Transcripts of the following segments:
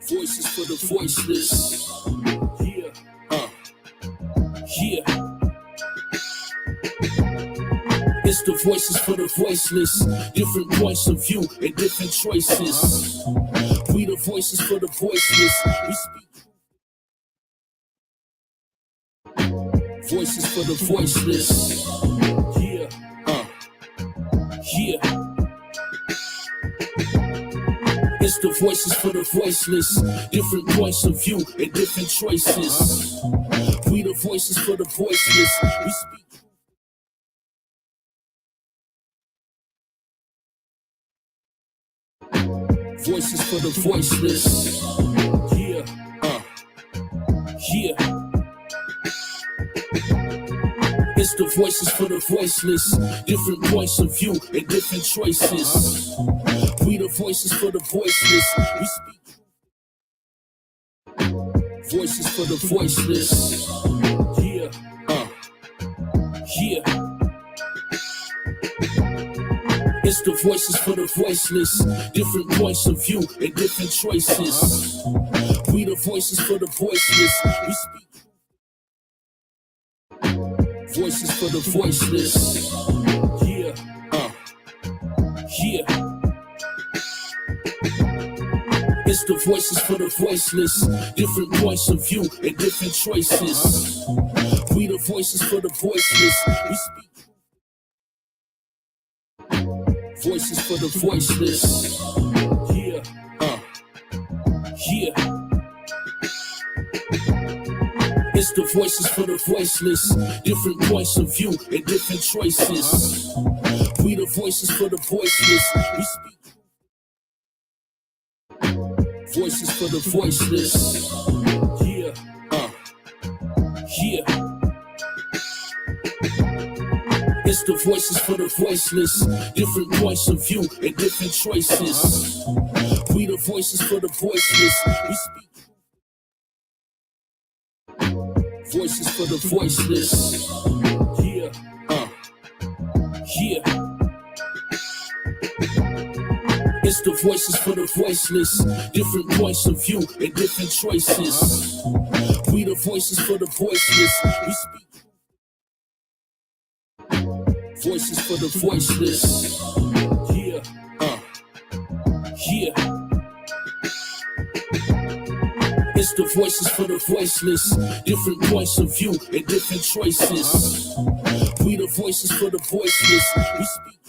Voices for the voiceless. Yeah, yeah. It's the voices for the voiceless. Different points of view and different choices. We the voices for the voiceless. We speak. Voices for the voiceless. Yeah, yeah. It's the voices for the voiceless. Different points of view and different choices. We the voices for the voiceless. We speak. Voices for the voiceless. Yeah, yeah. It's the voices for the voiceless. Different points of view and different choices. We the voices for the voiceless. We speak. Voices for the voiceless. Yeah, yeah. It's the voices for the voiceless. Different points of view and different choices. We the voices for the voiceless. We speak. Voices for the voiceless. Yeah, yeah. It's the voices for the voiceless. Different points of view and different choices. We the voices for the voiceless. We speak. Voices for the voiceless. Yeah, yeah. It's the voices for the voiceless. Different points of view and different choices. We the voices for the voiceless. We speak. Voices for the voiceless. Yeah, yeah. It's the voices for the voiceless. Different points of view and different choices. We the voices for the voiceless. We speak. Voices for the voiceless. Yeah, yeah. It's the voices for the voiceless. Different points of view and different choices. We the voices for the voiceless. We speak. Voices for the voiceless. Yeah, yeah. It's the voices for the voiceless. Different points of view and different choices. We the voices for the voiceless. We speak.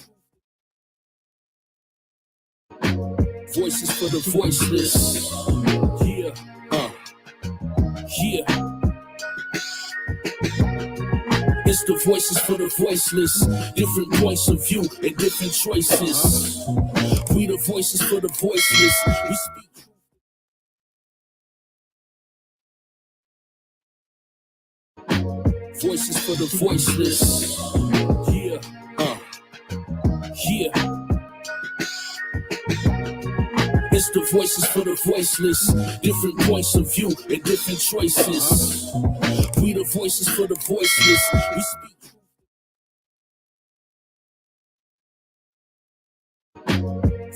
Voices for the voiceless. Yeah, yeah. It's the voices for the voiceless. Different points of view and different choices. We the voices for the voiceless. We speak. Voices for the voiceless. Yeah, yeah. It's the voices for the voiceless. Different points of view and different choices. We the voices for the voiceless. We speak.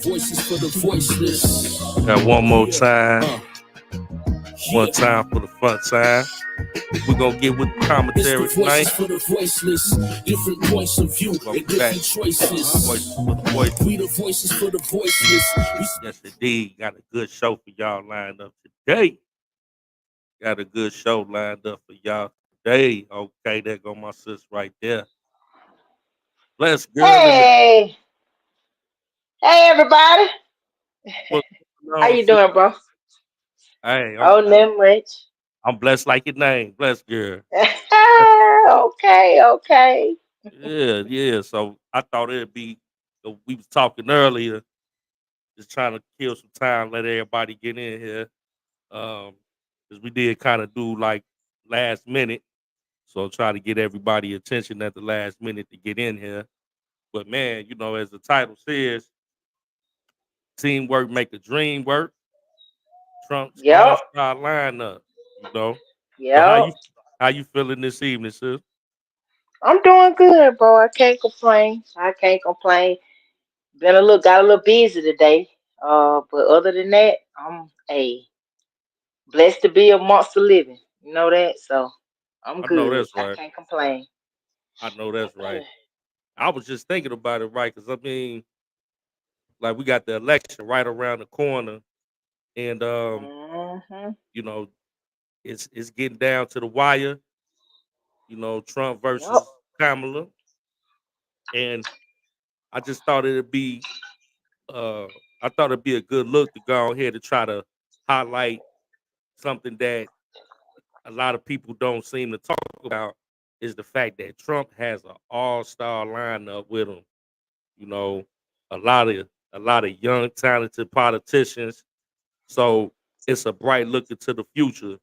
Voices for the voiceless. Got one more time. One time for the front side. We're gonna get with the commentary It's the voices tonight. for the voiceless. Different points of view and different choices. Voices for the voiceless. We the voices for the voiceless. Yes, indeed. Got a good show for y'all lined up today. Got a good show lined up for y'all today. Okay, there go my sis right there. Bless girl in the Hey, hey, everybody. what's going How on, you sis? doing, bro? Hey, Oh, not much. I'm blessed like your name. Bless girl. Okay, okay. Yeah, yeah. So I thought it'd be we was talking earlier, just trying to kill some time, let everybody get in here. Because we did kind of do like last minute. So try to get everybody attention at the last minute to get in here. But man, as the title says, teamwork make the dream work. Trump's Yep, all-star lineup. You know. So how yep. you feeling this evening, sis? I'm doing good, bro. I can't complain. I can't complain. Got a little busy today. But other than that, I'm a. Blessed to be amongst the living. You know that? So I'm I know good. that's I right. can't complain. I know that's right. I was just thinking about it, right? Because I mean, like we got the election right around the corner, and Mm-hmm. you know, it's getting down to the wire. You know, Trump Yep. versus Kamala, and I just thought it'd be, uh, I thought it'd be a good look to go ahead and try to highlight something that a lot of people don't seem to talk about is the fact that Trump has an all-star lineup with him. You know, a lot of a lot of young, talented politicians. So it's a bright look into the future.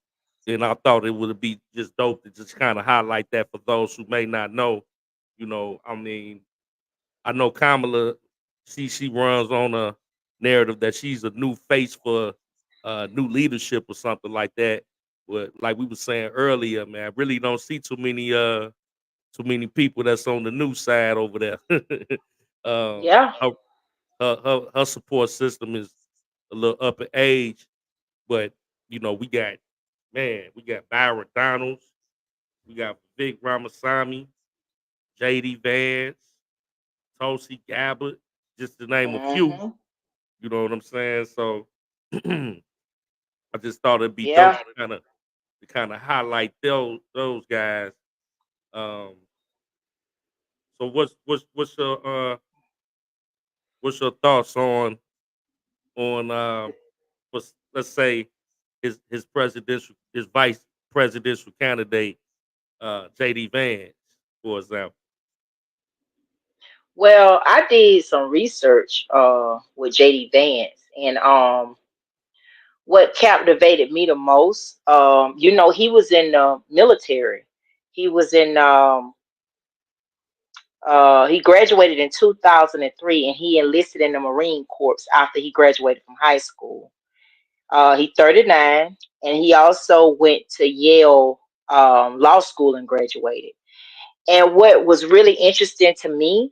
And I thought it would be just dope to just kind of highlight that for those who may not know. You know, I mean, I know Kamala, she runs on a narrative that she's a new face for new leadership or something like that. But like we were saying earlier, man, I really don't see too many people that's on the new side over there. Yeah. Her, her support system is a little up in age, but you know, we got Byron Donalds, we got Vic Ramaswamy, JD Vance, Tulsi Gabbard, just to name a few. Mm-hmm. You know what I'm saying? So I just thought it'd be dope Yeah. to kind of highlight those guys. Um, so what's your thoughts on let's say his presidential his vice presidential candidate JD Vance, for example. Well, I did some research with JD Vance, and what captivated me the most, he was in the military. He was in he graduated in 2003, and he enlisted in the Marine Corps after he graduated from high school. He's 39, and he also went to Yale Law School and graduated. And what was really interesting to me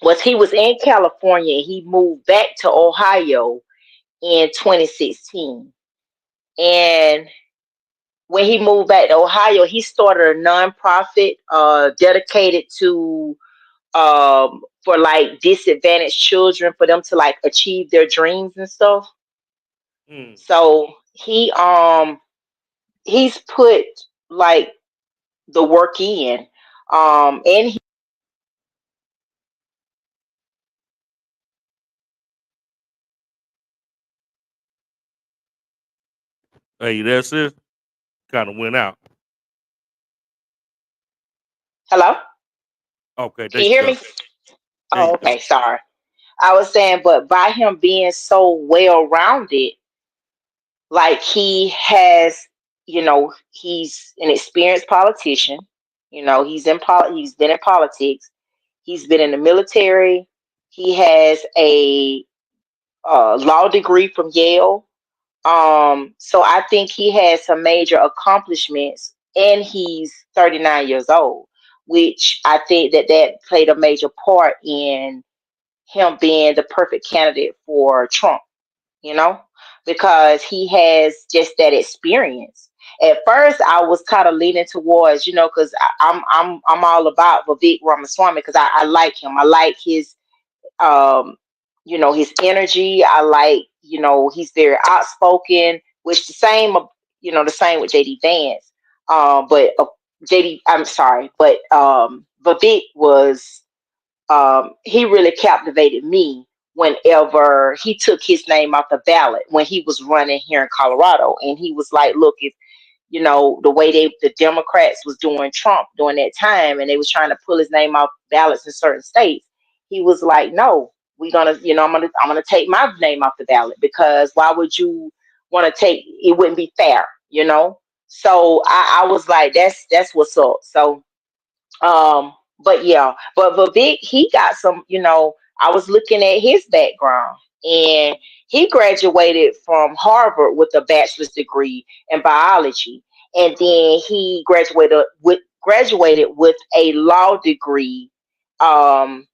was he was in California and he moved back to Ohio in 2016. And when he moved back to Ohio, he started a nonprofit dedicated to for like disadvantaged children for them to like achieve their dreams and stuff. Mm. So he's put like the work in. And Hey, that's it. Kind of went out. hello, Okay, there can you you hear go. me? There Oh, you go. okay, sorry. I was saying, but by him being so well rounded, like he has, he's an experienced politician. He's been in politics. He's been in the military. He has a law degree from Yale. So I think he has some major accomplishments, and he's 39 years old, which I think that played a major part in him being the perfect candidate for Trump, you know, because he has just that experience. At first, I was kind of leaning towards, because I'm all about Vivek Ramaswamy because I like him. I like um, his energy. I like, he's very outspoken, which the same with JD Vance. But JD, I'm sorry, but Vivek was he really captivated me whenever he took his name off the ballot when he was running here in Colorado, and he was like, "Look, if the way the Democrats was doing Trump during that time, and they was trying to pull his name off ballots in certain states, he was like, no, we're gonna, I'm gonna take my name off the ballot because why would you want to take? It wouldn't be fair, you know." So I was like, that's what's up. So but yeah, but Vic, he got some, I was looking at his background, and he graduated from Harvard with a bachelor's degree in biology. And then he graduated with a law degree um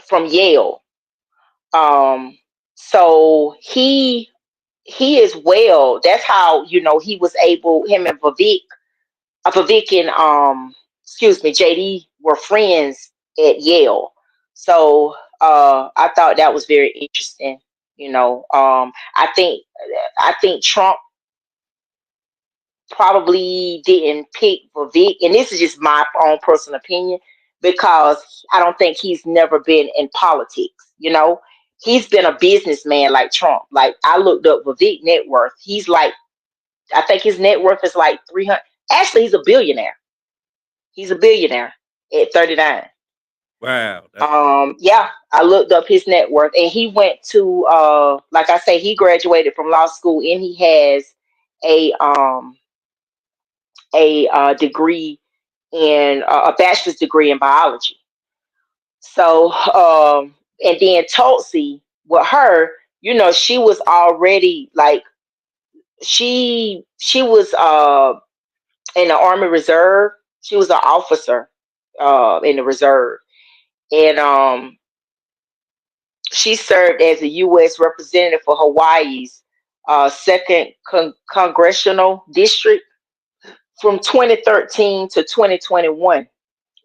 from Yale. Um so he is well. That's how he was able. Him and Vivek and excuse me, JD were friends at Yale. So I thought that was very interesting. I think Trump probably didn't pick Vivek, and this is just my own personal opinion, because I don't think he's never been in politics. He's been a businessman like Trump. Like, I looked up Vivek net worth. He's like, I think his net worth is like 300. Actually, he's a billionaire. He's a billionaire at 39. Wow, that's Yeah, I looked up his net worth, and he went to like I say, he graduated from law school, and he has a degree in a bachelor's degree in biology. So, and then Tulsi, with her, she was already like, she was in the Army Reserve. She was an officer in the reserve, and she served as a U.S. representative for Hawaii's second congressional district from 2013 to 2021.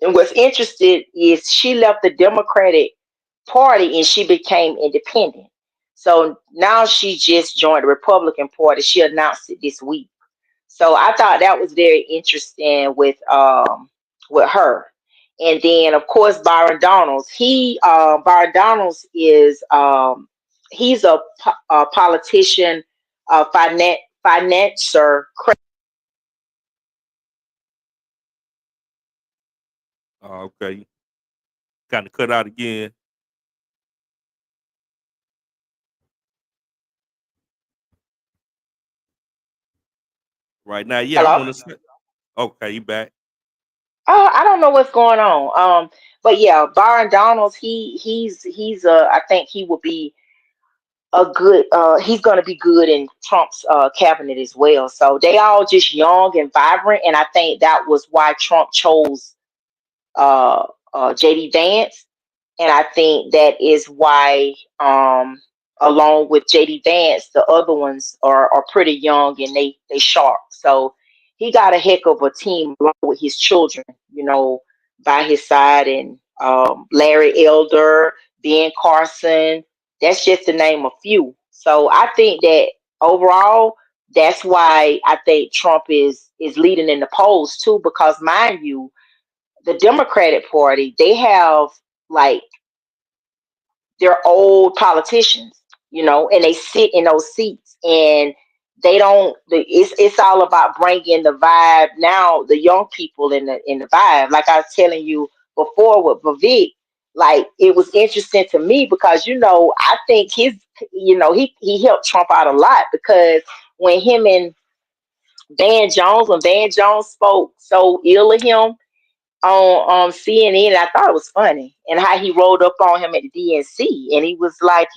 And what's interesting is she left the Democratic Party and she became independent. So now she just joined the Republican Party. She announced it this week. So I thought that was very interesting with her. And then of course Byron Donalds. Byron Donalds is he's a politician, financer. okay. Kind of cut out again. Right now, yeah, I Hello. want to say. Okay, you back? I don't know what's going on. But yeah, Byron Donalds, he's I think he will be a good. He's going to be good in Trump's cabinet as well. So they all just young and vibrant, and I think that was why Trump chose uh, JD Vance, and I think that is why, along with JD Vance, the other ones are pretty young and they sharp. So he got a heck of a team along with his children, by his side, and Larry Elder, Ben Carson. That's just to name a few. So I think that overall, that's why I think Trump is leading in the polls too, because mind you, the Democratic Party, they have like, they're old politicians, and they sit in those seats, and they don't. It's all about bringing the vibe now. The young people in the vibe. Like I was telling you before with Vivek, like it was interesting to me because I think he helped Trump out a lot, because when him and when Van Jones spoke so ill of him on CNN, I thought it was funny, and how he rolled up on him at the DNC, and he was like,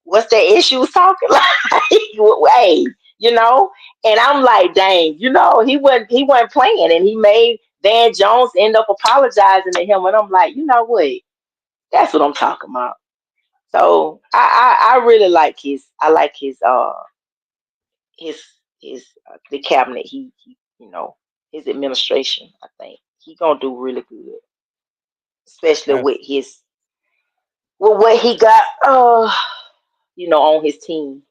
what's that issue was talking like, hey, and I'm like, dang, he wasn't playing, and he made Van Jones end up apologizing to him, and I'm like, you know what, that's what I'm talking about. So I really like his his the cabinet, his administration. I think he gonna do really good, especially Ab- with what he got on his team.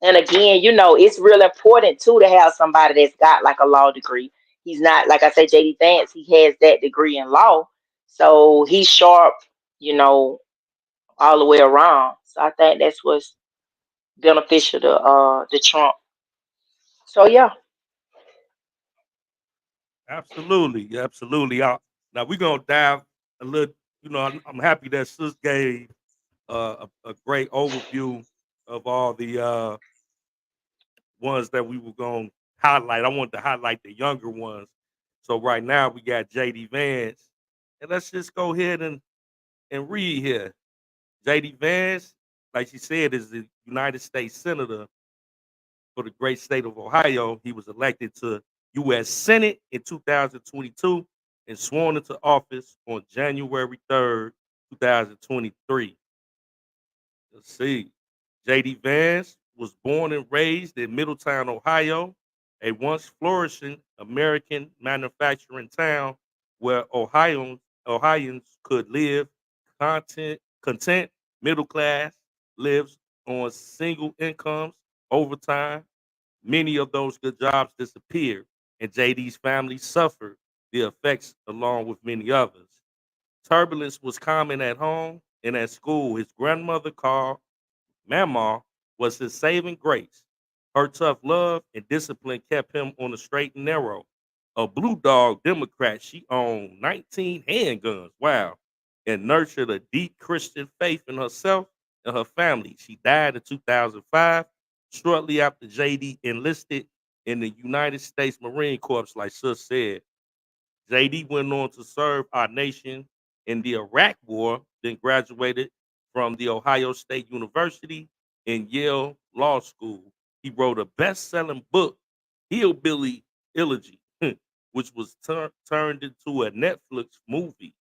And again, it's real important too to have somebody that's got like a law degree. He's not, like I said, JD Vance, he has that degree in law. So he's sharp, you know, all the way around. So I think that's what's beneficial to Trump. So yeah. Absolutely, absolutely. Now we're gonna dive a little. I'm happy that Sis gave a great overview of all the ones that we were gonna highlight. I wanted to highlight the younger ones. So right now we got JD Vance, and let's just go ahead and read here. JD Vance, like she said, is the United States Senator for the great state of Ohio. He was elected to U.S. Senate in 2022 and sworn into office on January 3rd, 2023. Let's see. JD Vance was born and raised in Middletown, Ohio, a once flourishing American manufacturing town where Ohioans could live content, middle class, lives on single incomes. Over time, many of those good jobs disappeared, and JD's family suffered the effects along with many others. Turbulence was common at home and at school. His grandmother called Mama was his saving grace. Her tough love and discipline kept him on the straight and narrow. A blue dog Democrat, she owned 19 handguns. Wow. And nurtured a deep Christian faith in herself and her family. She died in 2005, shortly after JD enlisted in the United States Marine Corps, like Sis said. JD went on to serve our nation in the Iraq War, then graduated from the Ohio State University and Yale Law School. He wrote a best-selling book, Hillbilly Elegy, which was turned into a Netflix movie.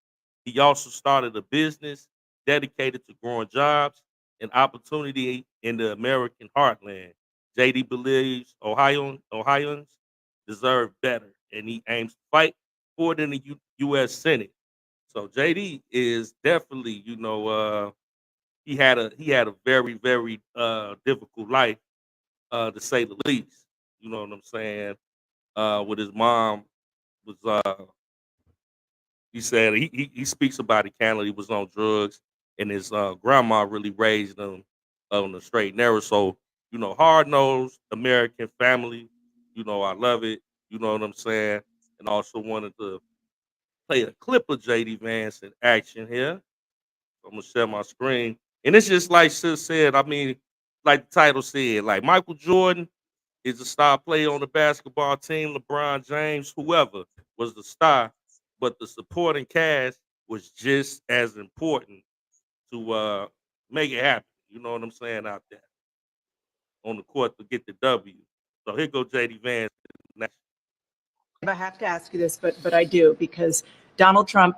He also started a business dedicated to growing jobs and opportunity in the American heartland. JD believes Ohioans deserve better, and he aims to fight for it in the U.S. Senate. So JD is definitely, he had a very very difficult life, to say the least. You know what I'm saying? With his mom was, he said he speaks about it candidly. He was on drugs, and his grandma really raised him on the straight and narrow. So hard nosed American family. I love it. You know what I'm saying? And also wanted to play a clip of JD Vance in action here. I'm gonna share my screen, and it's just like Sis said. I mean, like the title said, like Michael Jordan is a star player on the basketball team. LeBron James, whoever was the star, but the supporting cast was just as important to make it happen. You know what I'm saying out there on the court to get the W. So here go JD Vance. I have to ask you this, but I do, because Donald Trump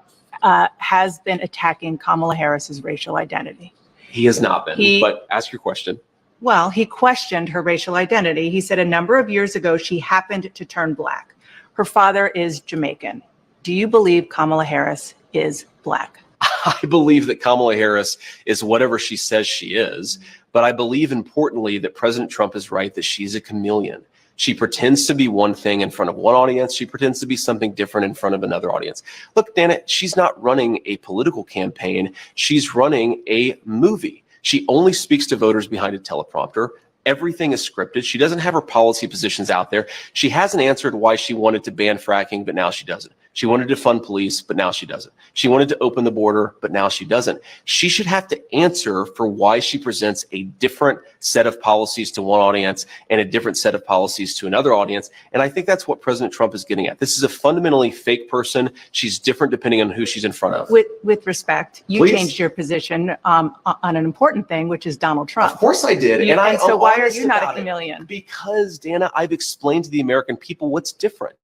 has been attacking Kamala Harris's racial identity. He has not been, but ask your question. Well, he questioned her racial identity. He said a number of years ago, she happened to turn Black. Her father is Jamaican. Do you believe Kamala Harris is Black? I believe that Kamala Harris is whatever she says she is, but I believe importantly that President Trump is right that she's a chameleon. She pretends to be one thing in front of one audience. She pretends to be something different in front of another audience. Look, Dana, she's not running a political campaign. She's running a movie. She only speaks to voters behind a teleprompter. Everything is scripted. She doesn't have her policy positions out there. She hasn't answered why she wanted to ban fracking, but now she doesn't. She wanted to fund police, but now she doesn't. She wanted to open the border, but now she doesn't. She should have to answer for why she presents a different set of policies to one audience and a different set of policies to another audience. And I think that's what President Trump is getting at. This is a fundamentally fake person. She's different depending on who she's in front of. With respect, you Please. changed your position on an important thing, which is Donald Trump. Of course I did. And so why are honest you not a about it. chameleon? Because, Dana, I've explained to the American people what's different.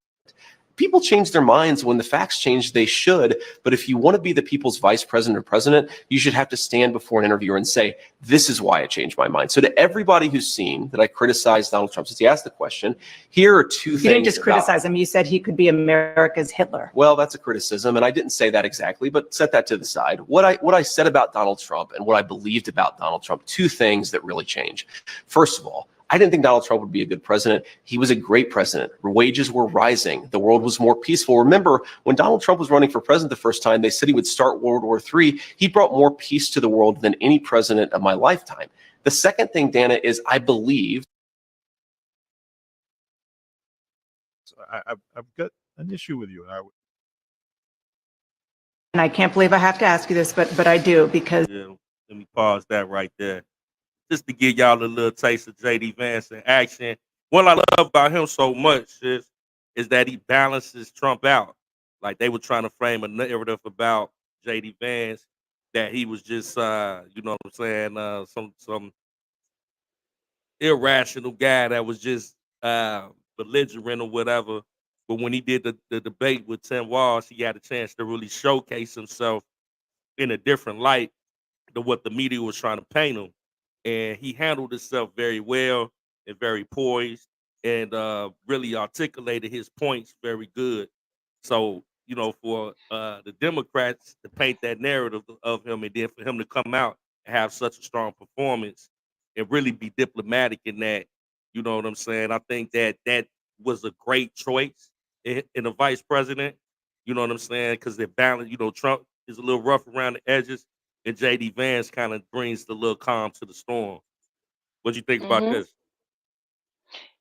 People change their minds when the facts change. They should. But if you want to be the people's vice president or president, you should have to stand before an interviewer and say, this is why I changed my mind. So to everybody who's seen that I criticized Donald Trump since he asked the question, here are two things. You didn't just criticize him. You said he could be America's Hitler. Well, that's a criticism, and I didn't say that exactly, but set that to the side. What I said about Donald Trump and what I believed about Donald Trump, two things that really change. First of all, I didn't think Donald Trump would be a good president. He was a great president. Wages were rising. The world was more peaceful. Remember, when Donald Trump was running for president the first time, they said he would start World War III. He brought more peace to the world than any president of my lifetime. The second thing, Dana, is I believe. I've got an issue with you. And I can't believe I have to ask you this, but I do, because Yeah, let me pause that right there. Just to give y'all a little taste of JD Vance in action. What I love about him so much is that he balances Trump out. Like they were trying to frame a narrative about JD Vance that he was just you know what I'm saying, some irrational guy that was just belligerent or whatever. But when he did the debate with Tim Walsh, he had a chance to really showcase himself in a different light than what the media was trying to paint him. and he handled himself very well and very poised, and really articulated his points very good. So, for the Democrats to paint that narrative of him, and then for him to come out and have such a strong performance and really be diplomatic in that, you know what I'm saying? I think that was a great choice in a vice president. You know what I'm saying? Because they're balanced. Trump is a little rough around the edges, and JD Vance kind of brings the little calm to the storm. What do you think about Hmm. this?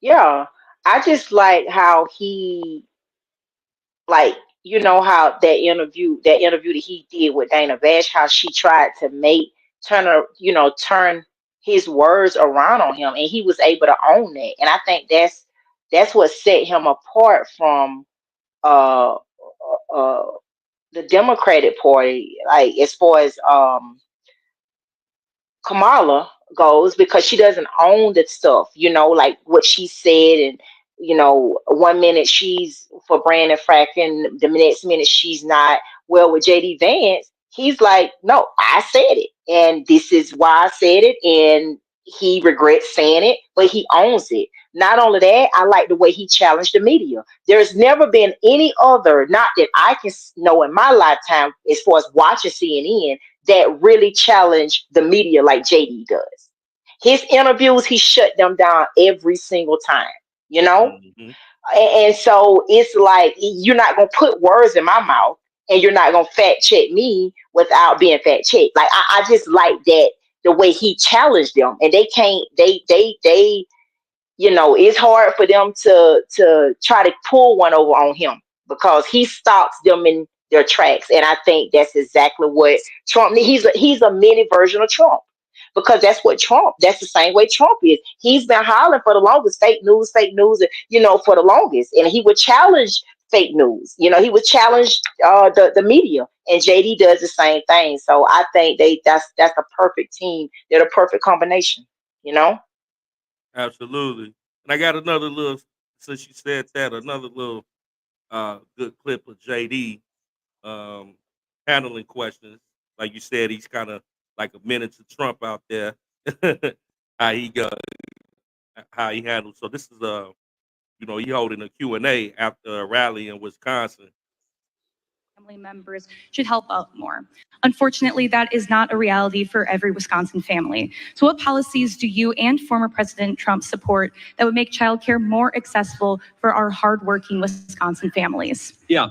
Yeah, I just like how he, like, how that interview that he did with Dana Bash, how she tried to turn his words around on him, and he was able to own that. And I think that's what set him apart from uh uh the Democratic Party, like as far as Kamala goes, because she doesn't own that stuff, like what she said. And, 1 minute she's for Brandon Franklin, the next minute she's not. Well, with JD Vance, he's like, no, I said it. And this is why I said it. And he regrets saying it, but he owns it. Not only that, I like the way he challenged the media. There's never been any other, not that I can know in my lifetime, as far as watching CNN, that really challenge the media like JD does. His interviews, he shut them down every single time, you know? Hmm. And so it's like, you're not going to put words in my mouth, and you're not going to fact check me without being fact checked. Like, I just like that, the way he challenged them. And they can't, they it's hard for them to try to pull one over on him, because he stops them in their tracks. And I think that's exactly what Trump. He's a mini version of Trump, because that's the same way Trump is. He's been hollering for the longest, fake news, for the longest, and he would challenge fake news. He would challenge the media, and JD does the same thing. So I think that's a perfect team. They're the perfect combination. You know. Absolutely. And I got another little, since you said that, another little good clip of JD um, handling questions. Like you said, he's kind of like a miniature Trump out there. how he go, how he handles. So this is he holding a Q&A after a rally in Wisconsin. Family members should help out more. Unfortunately, that is not a reality for every Wisconsin family. So what policies do you and former President Trump support that would make childcare more accessible for our hardworking Wisconsin families? Yeah.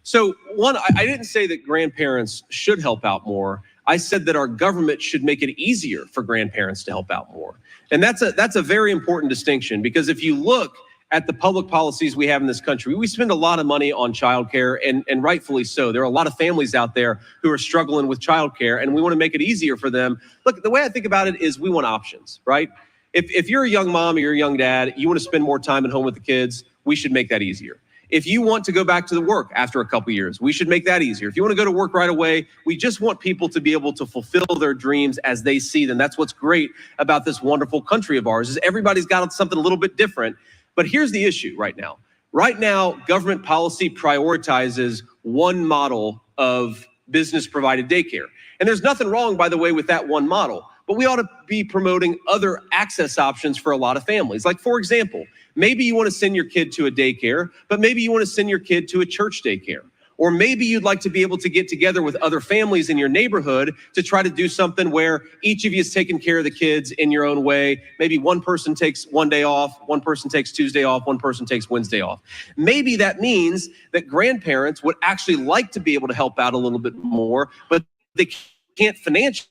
So one, I didn't say that grandparents should help out more. I said that our government should make it easier for grandparents to help out more. And that's a very important distinction, because if you look at the public policies we have in this country, we spend a lot of money on childcare, and rightfully so. There are a lot of families out there who are struggling with childcare, and we want to make it easier for them. Look, the way I think about it is we want options, right? If you're a young mom or you're a young dad, you want to spend more time at home with the kids, we should make that easier. If you want to go back to the work after a couple years, we should make that easier. If you want to go to work right away, we just want people to be able to fulfill their dreams as they see them. That's what's great about this wonderful country of ours, is everybody's got something a little bit different. But here's the issue right now. Right now, government policy prioritizes one model of business provided daycare. And there's nothing wrong, by the way, with that one model. But we ought to be promoting other access options for a lot of families. Like, for example, maybe you want to send your kid to a daycare, but maybe you want to send your kid to a church daycare. Or maybe you'd like to be able to get together with other families in your neighborhood to try to do something where each of you is taking care of the kids in your own way. Maybe one person takes one day off, one person takes Tuesday off, one person takes Wednesday off. Maybe that means that grandparents would actually like to be able to help out a little bit more, but they can't financially,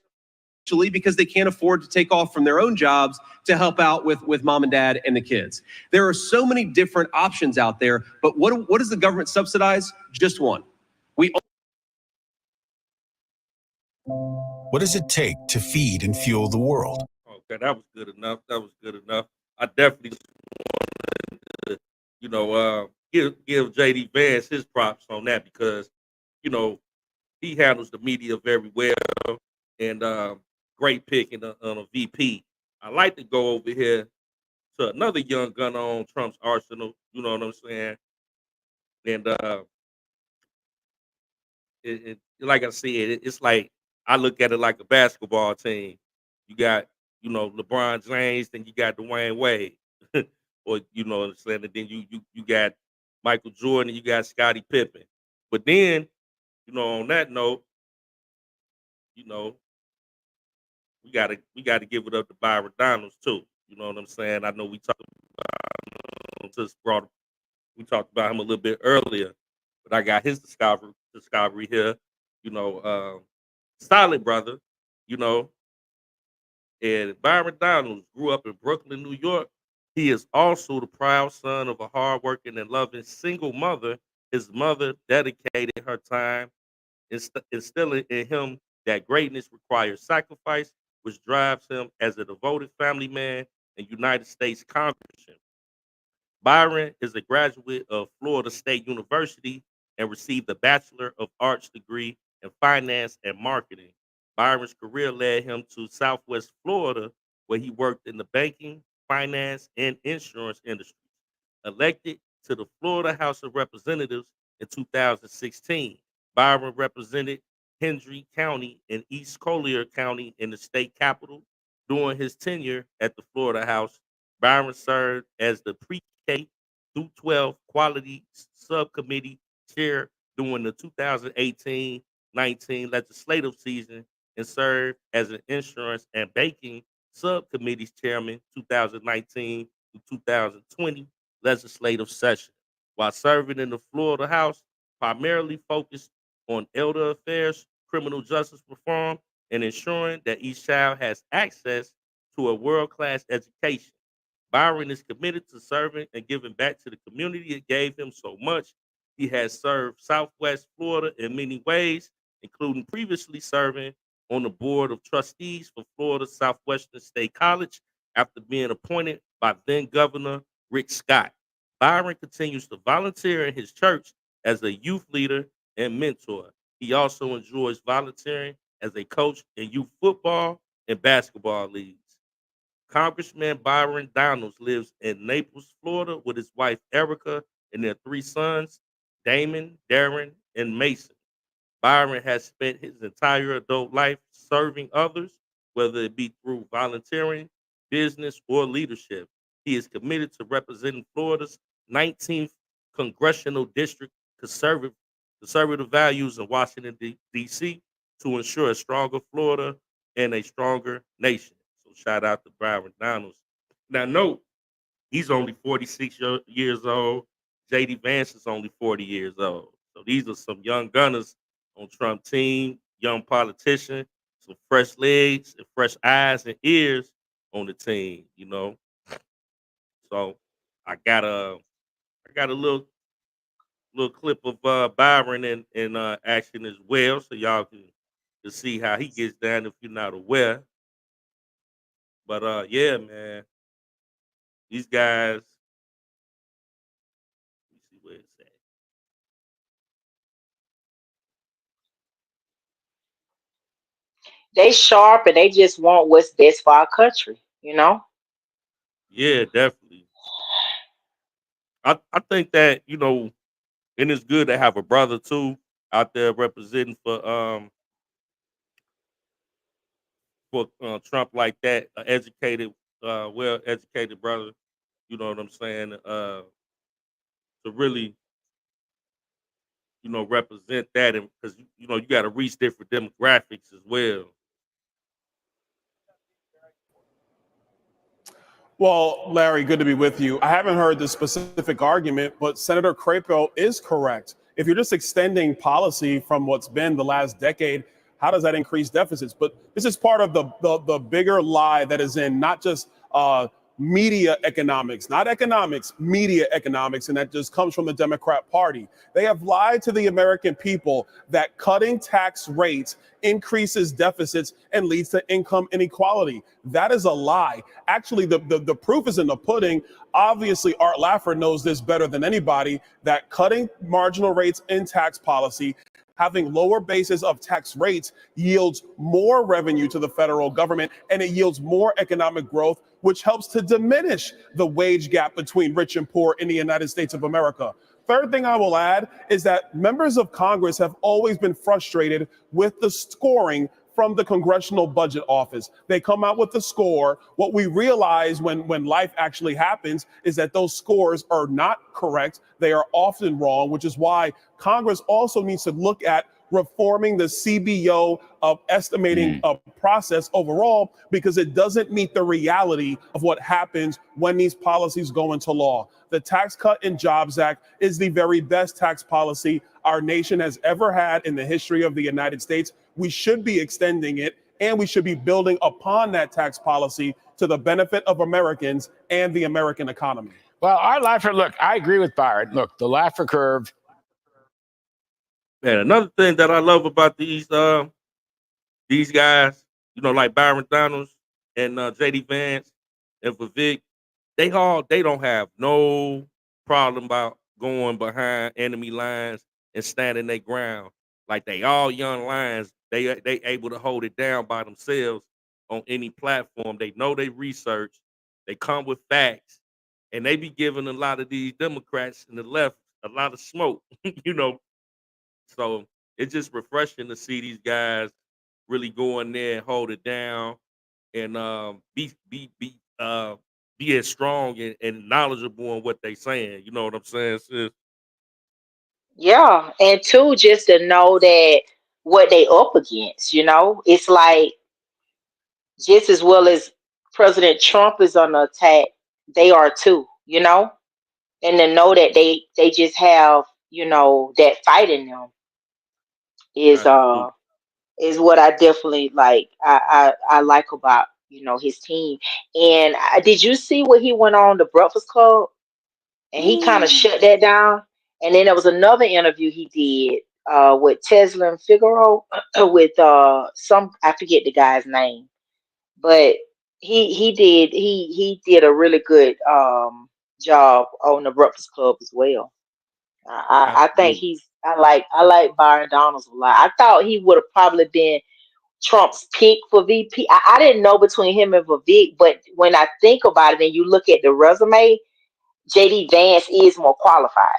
because they can't afford to take off from their own jobs to help out with mom and dad and the kids. There are so many different options out there, but what does the government subsidize? Just one. What does it take to feed and fuel the world? Okay, that was good enough. I definitely give JD Vance his props on that, because he handles the media very well, and great pick on a VP. I like to go over here to another young gun on Trump's arsenal. You know what I'm saying? And like I said, it's like, I look at it like a basketball team. You got you know, LeBron James, then you got Dwayne Wade, or you know what I'm saying, and then you got Michael Jordan, and you got Scottie Pippen. But then, you know, on that note, you know, we gotta give it up to Byron Donalds too. You know what I'm saying? I know we talked we talked about him a little bit earlier, but I got his discovery here. You know, solid brother. You know, and Byron Donalds grew up in Brooklyn, New York. He is also the proud son of a hardworking and loving single mother. His mother dedicated her time instilling in him that greatness requires sacrifice, which drives him as a devoted family man and United States Congressman. Byron is a graduate of Florida State University and received a Bachelor of Arts degree in Finance and Marketing. Byron's career led him to Southwest Florida, where he worked in the banking, finance, and insurance industries. Elected to the Florida House of Representatives in 2016, Byron represented Hendry County and East Collier County in the state capitol. During his tenure at the Florida House, Byron served as the pre-K through 12 Quality Subcommittee Chair during the 2018-19 legislative season and served as an Insurance and Banking Subcommittee Chairman 2019 to 2020 legislative session. While serving in the Florida House, primarily focused on elder affairs, criminal justice reform, and ensuring that each child has access to a world-class education. Byron is committed to serving and giving back to the community that gave him so much. He has served Southwest Florida in many ways, including previously serving on the board of trustees for Florida Southwestern State College after being appointed by then Governor Rick Scott. Byron continues to volunteer in his church as a youth leader and mentor. He also enjoys volunteering as a coach in youth football and basketball leagues. Congressman Byron Donalds lives in Naples, Florida, with his wife Erica and their three sons, Damon, Darren, and Mason. Byron has spent his entire adult life serving others, whether it be through volunteering, business, or leadership. He is committed to representing Florida's 19th congressional district conservative values in Washington, D.C. to ensure a stronger Florida and a stronger nation. So shout out to Byron Donalds. Now note, he's only 46 years old. J.D. Vance is only 40 years old. So these are some young gunners on Trump team, young politician, some fresh legs and fresh eyes and ears on the team, you know. So I got a little clip of Byron in action as well, so y'all can see how he gets down if you're not aware. But yeah, man, these guys. Let me see where it's at. They sharp and they just want what's best for our country, you know? Yeah, definitely. I think that, you know, and it's good to have a brother too out there representing for Trump like that, educated, well educated brother. You know what I'm saying? To really, you know, represent that, and because you know you got to reach different demographics as well. Well, Larry, good to be with you. I haven't heard the specific argument, but Senator Crapo is correct. If you're just extending policy from what's been the last decade, how does that increase deficits? But this is part of the bigger lie that is in not just media economics, not economics, media economics, and that just comes from the Democrat Party. They have lied to the American people that cutting tax rates increases deficits and leads to income inequality. That is a lie. Actually, the proof is in the pudding. Obviously, Art Laffer knows this better than anybody, that cutting marginal rates in tax policy, having lower bases of tax rates, yields more revenue to the federal government, and it yields more economic growth, which helps to diminish the wage gap between rich and poor in the United States of America. Third thing I will add is that members of Congress have always been frustrated with the scoring from the Congressional Budget Office. They come out with a score. What we realize when life actually happens is that those scores are not correct. They are often wrong, which is why Congress also needs to look at reforming the CBO of estimating process overall, because it doesn't meet the reality of what happens when these policies go into law. The Tax Cut and Jobs Act is the very best tax policy our nation has ever had in the history of the United States. We should be extending it, and we should be building upon that tax policy to the benefit of Americans and the American economy. Well, our Laffer, look, I agree with Byron. Look, the Laffer curve. Man, another thing that I love about these guys, you know, like Byron Donalds and JD Vance and Vivek, they don't have no problem about going behind enemy lines and standing their ground. Like, they all young lions. They able to hold it down by themselves on any platform. They know they research. They come with facts, and they be giving a lot of these Democrats and the left a lot of smoke, you know. So it's just refreshing to see these guys really go in there and hold it down, and be as strong and knowledgeable on what they saying. You know what I'm saying, sis? Yeah, and two, just to know that what they up against, it's like just as well as President Trump is on the attack, they are too, and to know that they just have, that fight in them is Absolutely. is what I definitely like. I like about his team. And did you see what he went on the Breakfast Club? And he kind of Ooh. shut that down. And then there was another interview he did with Tesla and Figaro with some, I forget the guy's name, but he did a really good job on the Breakfast Club as well. I think Absolutely. I like Byron Donalds a lot. I thought he would have probably been Trump's pick for VP. I didn't know between him and Vivek, but when I think about it and you look at the resume, JD Vance is more qualified,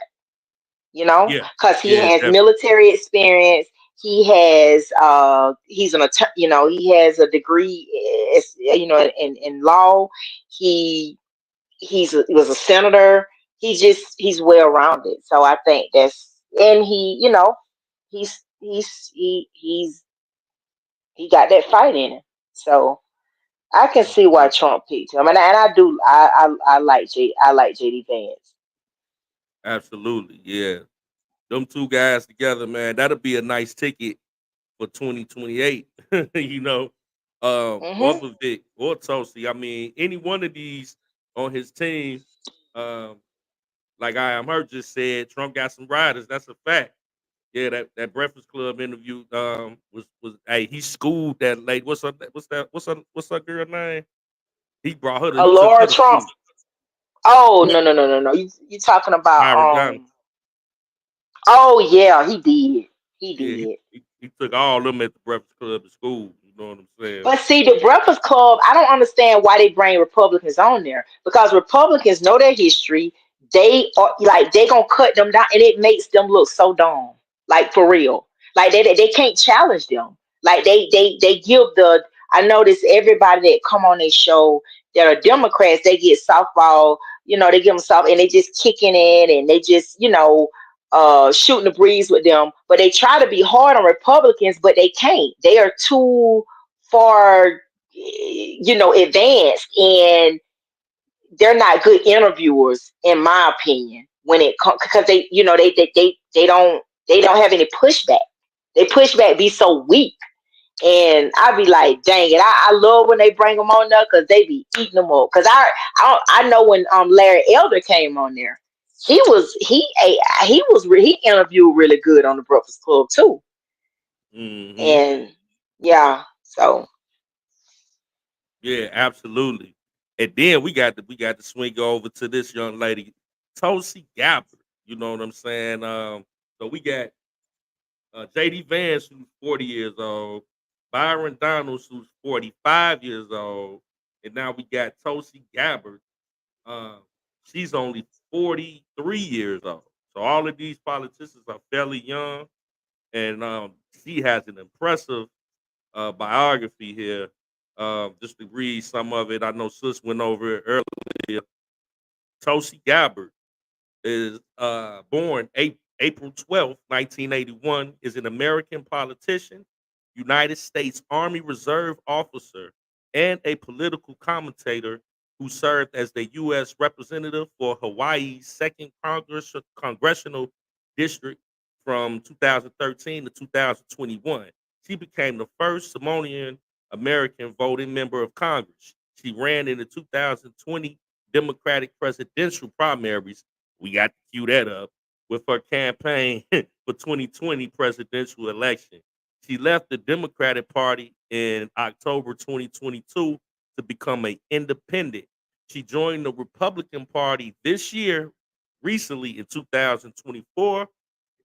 Yeah. because he Yeah, has definitely. military experience. He has he's an attorney, he has a degree, in law. He was a senator. He's well rounded. So I think and he got that fight in him. So I can see why Absolutely. Trump picked him, and I do. I like JD Vance. Absolutely. Yeah. Them two guys together, man, that'll be a nice ticket for 2028. You know, or Hmm. Vivek or Tulsi. I mean, any one of these on his team, um, like I am her just said, Trump got some riders. That's a fact. Yeah, that Breakfast Club interview was hey, he schooled that lady. What's her girl name? He took her Laura to Trump. school. Oh, Yeah, no. You talking about Myron Donald. Oh yeah, he did. He Yeah, did. he took all them at the Breakfast Club to school. You know what I'm saying? But see, the Breakfast Club, I don't understand why they bring Republicans on there, because Republicans know their history. They are like they gonna cut them down, and it makes them look so dumb. Like for real. Like they can't challenge them. Like they give the. I notice everybody that come on their show that are Democrats, they get softball. They give them soft, and they just kicking it, and they just shooting the breeze with them. But they try to be hard on Republicans, but they can't. They are too far, advanced, and they're not good interviewers, in my opinion. When it comes, because they don't have any pushback. They pushback be so weak, and I be like, dang it, I love when they bring them on there because they be eating them up. Because I know when Larry Elder came on there, he interviewed really good on the Breakfast Club too, Hmm. and yeah, so Yeah, absolutely. And then we got to swing over to this young lady, Tulsi Gabbard. You know what I'm saying? So we got JD Vance, who's 40 years old, Byron Donalds, who's 45 years old, and now we got Tulsi Gabbard. Uh, she's only 43 years old. So all of these politicians are fairly young, and she has an impressive biography here. Just to read some of it. I know Sis went over it earlier. Tulsi Gabbard is born April 12th, 1981, is an American politician, United States Army Reserve officer, and a political commentator who served as the U.S. representative for Hawaii's 2nd Congressional District from 2013 to 2021. She became the first Samoan American voting member of Congress. She ran in the 2020 Democratic presidential primaries. We got to cue that up with her campaign for 2020 presidential election. She left the Democratic Party in October 2022 to become an independent. She joined the Republican Party this year, recently in 2024.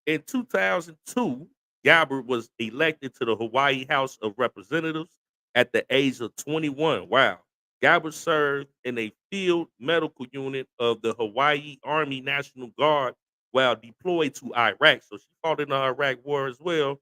In 2002, Gabbard was elected to the Hawaii House of Representatives at the age of 21. Wow. Gabbard served in a field medical unit of the Hawaii Army National Guard while deployed to Iraq. So she fought in the Iraq War as well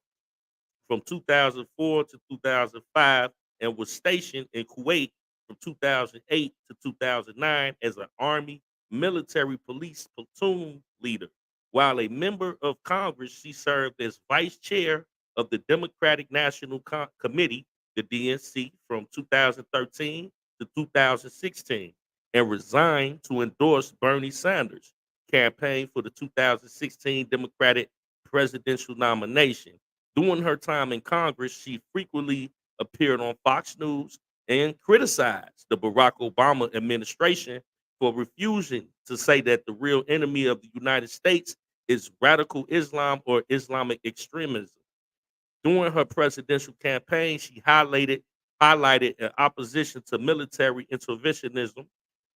from 2004 to 2005 and was stationed in Kuwait from 2008 to 2009 as an Army military police platoon leader. While a member of Congress, she served as vice chair of the Democratic National Committee, the DNC, from 2013 to 2016 and resigned to endorse Bernie Sanders' campaign for the 2016 Democratic presidential nomination. During her time in Congress, she frequently appeared on Fox News and criticized the Barack Obama administration for refusing to say that the real enemy of the United States is radical Islam or Islamic extremism. During her presidential campaign, she highlighted an opposition to military interventionism.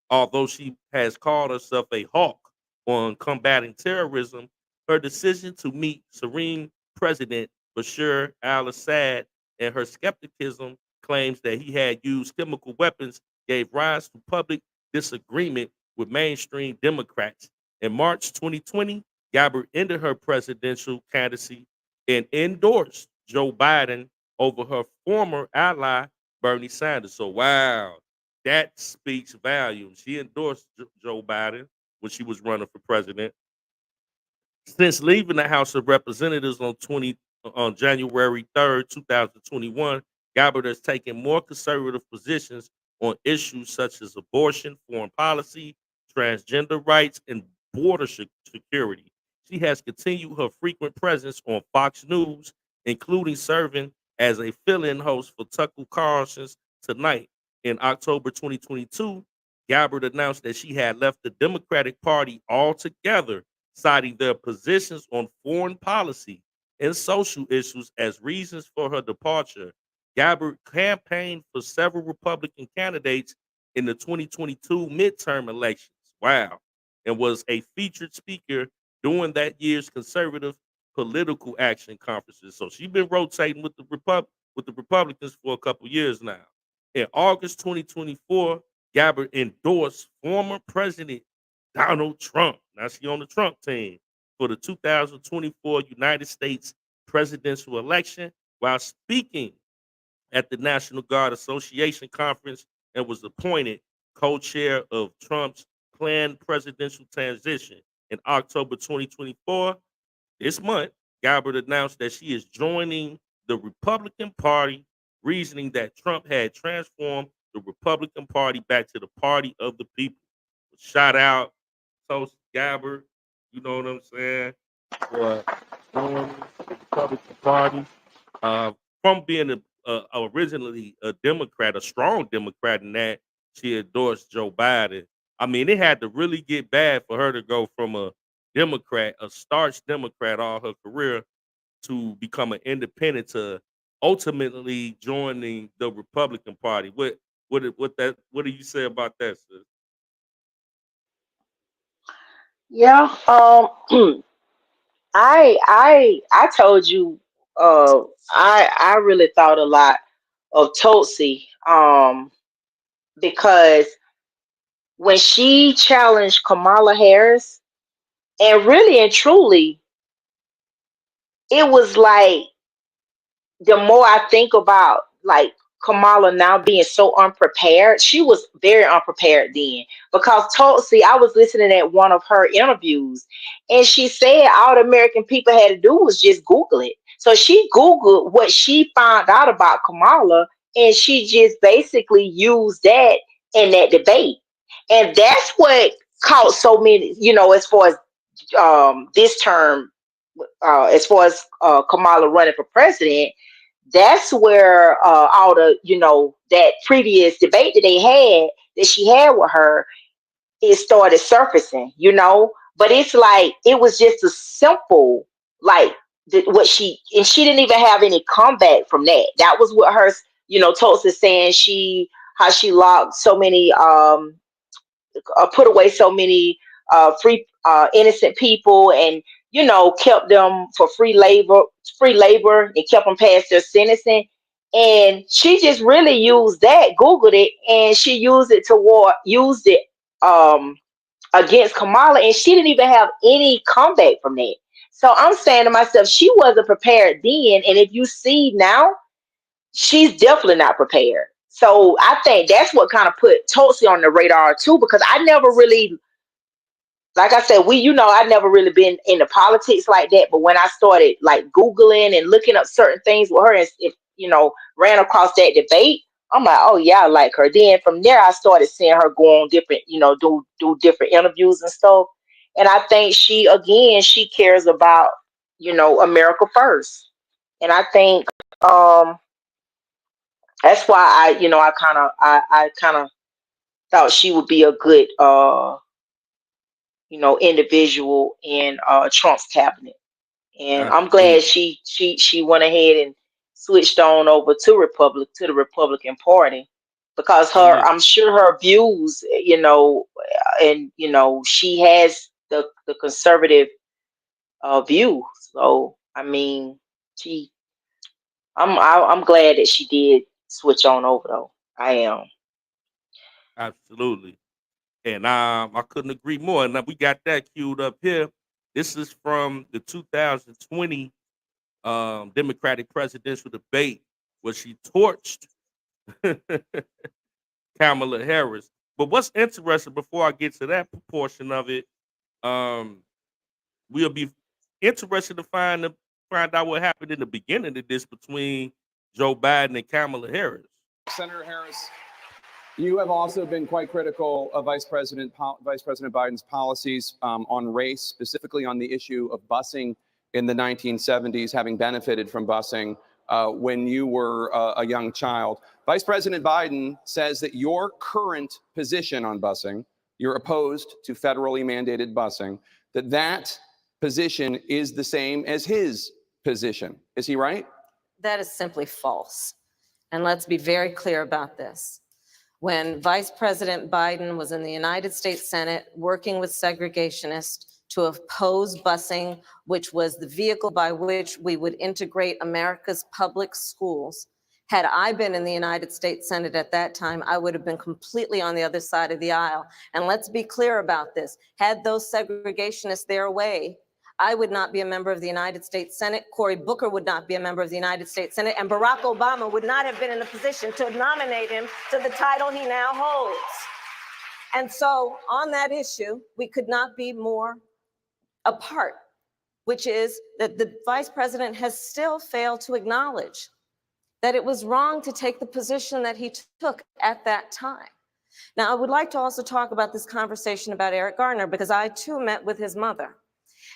Although she has called herself a hawk on combating terrorism, her decision to meet Syrian President Bashar al-Assad and her skepticism claims that he had used chemical weapons gave rise to public disagreement with mainstream Democrats. In March 2020, Gabbard ended her presidential candidacy and endorsed Joe Biden over her former ally, Bernie Sanders. So, wow, that speaks volumes. She endorsed Joe Biden when she was running for president. Since leaving the House of Representatives on January 3rd, 2021, Gabbard has taken more conservative positions on issues such as abortion, foreign policy, transgender rights, and border security. She has continued her frequent presence on Fox News, including serving as a fill-in host for Tucker Carlson's Tonight. In October 2022, Gabbard announced that she had left the Democratic Party altogether, citing their positions on foreign policy and social issues as reasons for her departure. Gabbard campaigned for several Republican candidates in the 2022 midterm elections. Wow. And was a featured speaker during that year's conservative political action conferences. So she's been rotating with the Republicans for a couple years now. In August 2024, Gabbard endorsed former President Donald Trump. Now she on the Trump team for the 2024 United States presidential election while speaking at the National Guard Association conference and was appointed co-chair of Trump's planned presidential transition. In October 2024, this month, Gabbard announced that she is joining the Republican Party, reasoning that Trump had transformed the Republican Party back to the party of the people. Shout out Tulsi Gabbard, you know what I'm saying, for joining the Republican Party. From being originally a Democrat, a strong Democrat in that, she endorsed Joe Biden. I mean, it had to really get bad for her to go from a Democrat, a starch Democrat all her career, to become an independent, to ultimately joining the Republican Party. What do you say about that, sis? Yeah, I told you, I really thought a lot of Tulsi, because when she challenged Kamala Harris, and really and truly, it was like the more I think about like Kamala now being so unprepared, she was very unprepared then. Because Tulsi, I was listening at one of her interviews, and she said all the American people had to do was just Google it. So she Googled what she found out about Kamala, and she just basically used that in that debate. And that's what caught so many, as far as this term, as far as Kamala running for president, that's where all the, that previous debate that they had, that she had with her, it started surfacing. But it's like, it was just a simple, like, and she didn't even have any comeback from that. That was what her, Tulsi saying, how she locked so many, put away so many free innocent people, and kept them for free labor and kept them past their sentencing. And she just really used that, Googled it, and she used it against Kamala, and she didn't even have any comeback from that. So I'm saying to myself, she wasn't prepared then, and if you see now, she's definitely not prepared. So I think that's what kind of put Tulsi on the radar too, because I never really, like I said, I've never really been into politics like that. But when I started like Googling and looking up certain things with her, and ran across that debate, I'm like, oh yeah, I like her. Then from there, I started seeing her go on different, do different interviews and stuff. And I think she cares about, America first. And I think that's why I kind of thought she would be a good individual in Trump's cabinet. And I'm glad she went ahead and switched on over to the Republican Party, because I'm sure her views, and she has the conservative view. So I mean, I'm glad that she did switch on over, though. I am. Absolutely. And I couldn't agree more. Now we got that queued up here. This is from the 2020 Democratic presidential debate where she torched Kamala Harris. But what's interesting, before I get to that portion of it, we'll be interested to find out what happened in the beginning of this between Joe Biden and Kamala Harris. Senator Harris, you have also been quite critical of Vice President Biden's policies on race, specifically on the issue of busing in the 1970s, having benefited from busing when you were a young child. Vice President Biden says that your current position on busing, you're opposed to federally mandated busing, that position is the same as his position. Is he right? That is simply false. And let's be very clear about this. When Vice President Biden was in the United States Senate working with segregationists to oppose busing, which was the vehicle by which we would integrate America's public schools, had I been in the United States Senate at that time, I would have been completely on the other side of the aisle. And let's be clear about this. Had those segregationists their way, I would not be a member of the United States Senate. Cory Booker would not be a member of the United States Senate. And Barack Obama would not have been in a position to nominate him to the title he now holds. And so on that issue, we could not be more apart, which is that the vice president has still failed to acknowledge that it was wrong to take the position that he took at that time. Now, I would like to also talk about this conversation about Eric Garner, because I too met with his mother.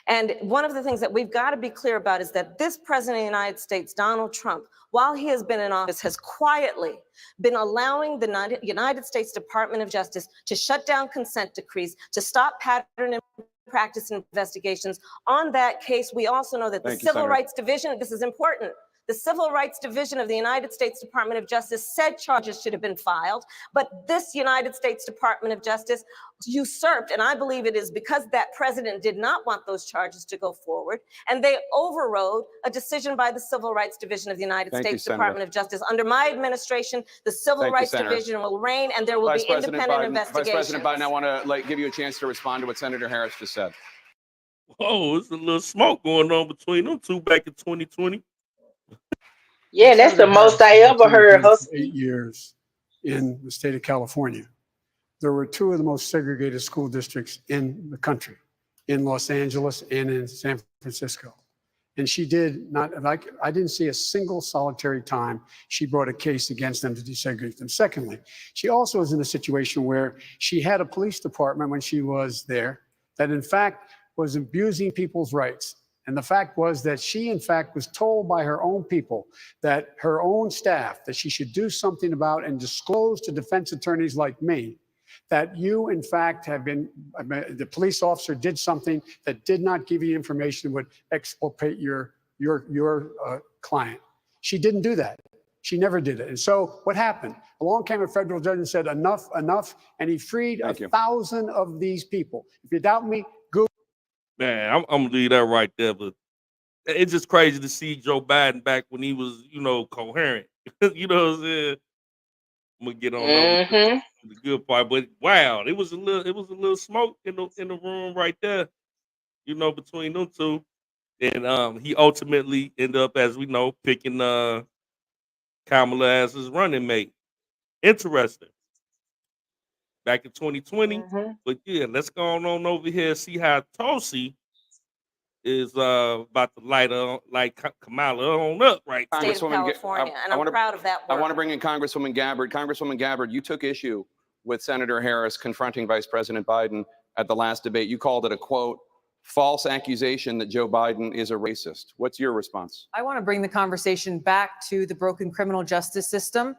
And one of the things that we've got to be clear about is that this president of the United States, Donald Trump, while he has been in office, has quietly been allowing the United States Department of Justice to shut down consent decrees, to stop pattern and practice investigations. On that case, we also know that the Civil Rights Division, this is important, the Civil Rights Division of the United States Department of Justice said charges should have been filed, but this United States Department of Justice usurped, and I believe it is because that president did not want those charges to go forward, and they overrode a decision by the Civil Rights Division of the United States Department of Justice. Under my administration, the Civil Rights Division will reign, and there will be independent investigations. Vice President Biden, I want to give you a chance to respond to what Senator Harris just said. Oh, there's a little smoke going on between them two back in 2020. Yeah, that's the Senator most I Harris was ever heard attorney her. for 8 years in the state of California. There were two of the most segregated school districts in the country, in Los Angeles and in San Francisco. And she did not, like, I didn't see a single solitary time she brought a case against them to desegregate them. Secondly, she also was in a situation where she had a police department when she was there that in fact was abusing people's rights. And the fact was that she, in fact, was told by her own people, that her own staff, that she should do something about and disclose to defense attorneys like me that you, in fact, have been, the police officer did something that did not give you information that would exculpate your client. She didn't do that. She never did it. And so what happened? Along came a federal judge and said, enough, enough, and he freed 1,000 of these people. If you doubt me, Google. Man, I'm gonna leave that right there, but it's just crazy to see Joe Biden back when he was, coherent. You know what I'm saying? I'm gonna get on over to the good part, but wow, it was a little smoke in the room right there, between them two. And he ultimately ended up, as we know, picking Kamala as his running mate. Interesting. Back in 2020. But yeah, let's go on over here and see how Tulsi is about to light Kamala on up right now. State of California, and I'm proud of that work. I want to bring in Congresswoman Gabbard. Congresswoman Gabbard, you took issue with Senator Harris confronting Vice President Biden at the last debate. You called it a, quote, false accusation that Joe Biden is a racist. What's your response? I want to bring the conversation back to the broken criminal justice system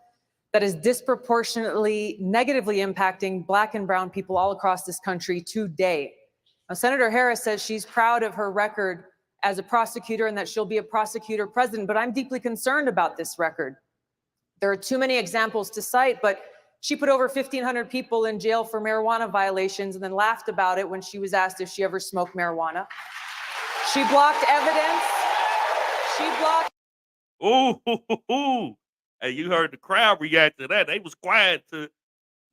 that is disproportionately negatively impacting Black and brown people all across this country today. Now, Senator Harris says she's proud of her record as a prosecutor and that she'll be a prosecutor president, but I'm deeply concerned about this record. There are too many examples to cite, but she put over 1,500 people in jail for marijuana violations and then laughed about it when she was asked if she ever smoked marijuana. She blocked evidence. She blocked. Ooh. Hey, you heard the crowd react to that. They was quiet to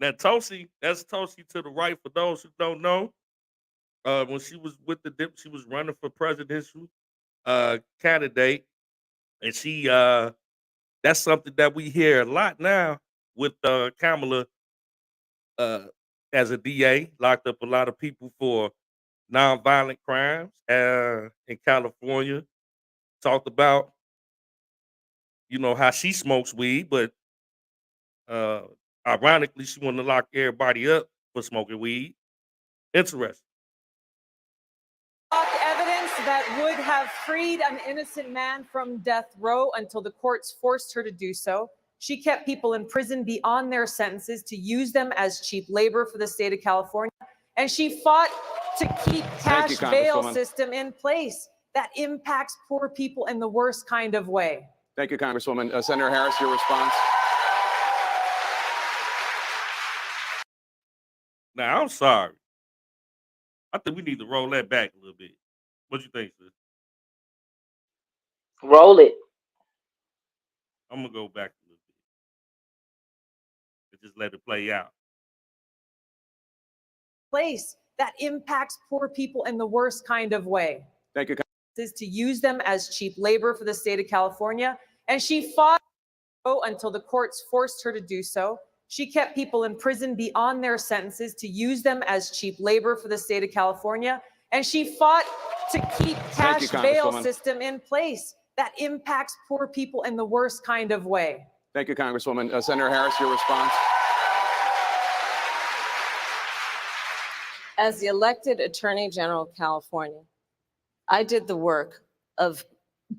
that. Tulsi, that's Tulsi to the right, for those who don't know. When she was with the dip, she was running for presidential candidate. And she that's something that we hear a lot now with Kamala as a DA, locked up a lot of people for nonviolent crimes in California. Talked about, how she smokes weed, but ironically, she wanted to lock everybody up for smoking weed. Interesting. Evidence that would have freed an innocent man from death row until the courts forced her to do so. She kept people in prison beyond their sentences to use them as cheap labor for the state of California. And she fought to keep cash bail system in place that impacts poor people in the worst kind of way. Thank you, Congresswoman. Senator Harris, your response? Now, I'm sorry. I think we need to roll that back a little bit. What you think, sis? Roll it. I'm going to go back a little bit and just let it play out. Place that impacts poor people in the worst kind of way. Thank you. Is to use them as cheap labor for the state of California. And she fought until the courts forced her to do so. She kept people in prison beyond their sentences to use them as cheap labor for the state of California. And she fought to keep cash bail system in place that impacts poor people in the worst kind of way. Thank you, Congresswoman. Senator Harris, your response? As the elected Attorney General of California, I did the work of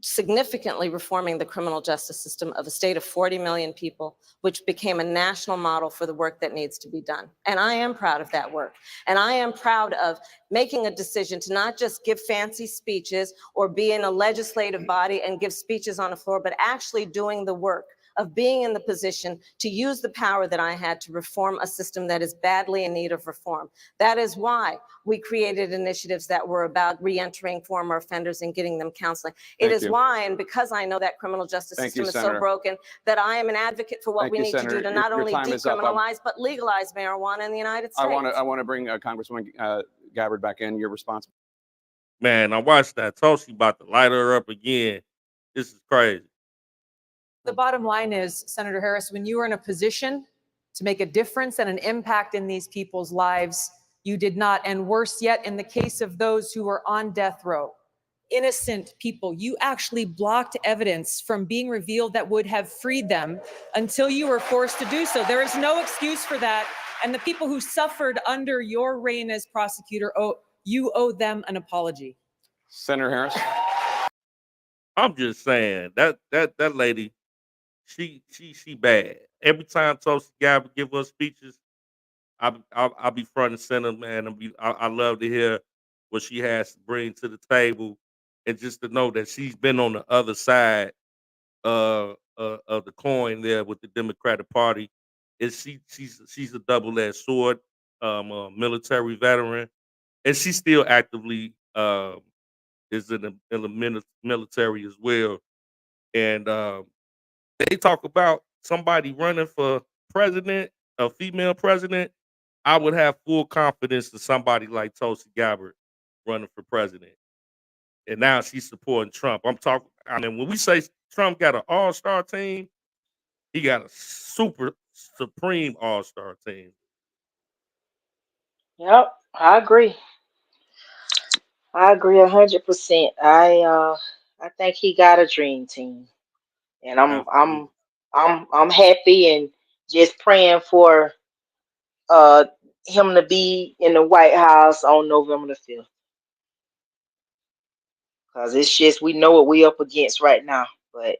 significantly reforming the criminal justice system of a state of 40 million people, which became a national model for the work that needs to be done. And I am proud of that work. And I am proud of making a decision to not just give fancy speeches or be in a legislative body and give speeches on the floor, but actually doing the work of being in the position to use the power that I had to reform a system that is badly in need of reform. That is why we created initiatives that were about reentering former offenders and getting them counseling. It is why, and because I know that criminal justice system is so broken, that I am an advocate for what we need to do to not only decriminalize, but legalize marijuana in the United States. I want to bring Congresswoman Gabbard back in. Your response? Man, I watched that. Tulsi about to light her up again. This is crazy. The bottom line is, Senator Harris, when you were in a position to make a difference and an impact in these people's lives, you did not. And worse yet, in the case of those who were on death row, innocent people, you actually blocked evidence from being revealed that would have freed them until you were forced to do so. There is no excuse for that. And the people who suffered under your reign as prosecutor, you owe them an apology. Senator Harris. I'm just saying that lady, she bad. Every time Tulsi Gabbard give us speeches, I'll be front and center, man. I love to hear what she has to bring to the table, and just to know that she's been on the other side of the coin there with the Democratic Party. She's a double-edged sword, a military veteran, and she still actively is in the military as well. And they talk about somebody running for president, a female president. I would have full confidence in somebody like Tulsi Gabbard running for president. And now she's supporting Trump. I mean, when we say Trump got an all-star team, he got a super supreme all-star team. Yep, I agree. I agree 100%. I think he got a dream team, and I'm happy and just praying for him to be in the White House on November the 5th. Because it's just, we know what we up against right now. But,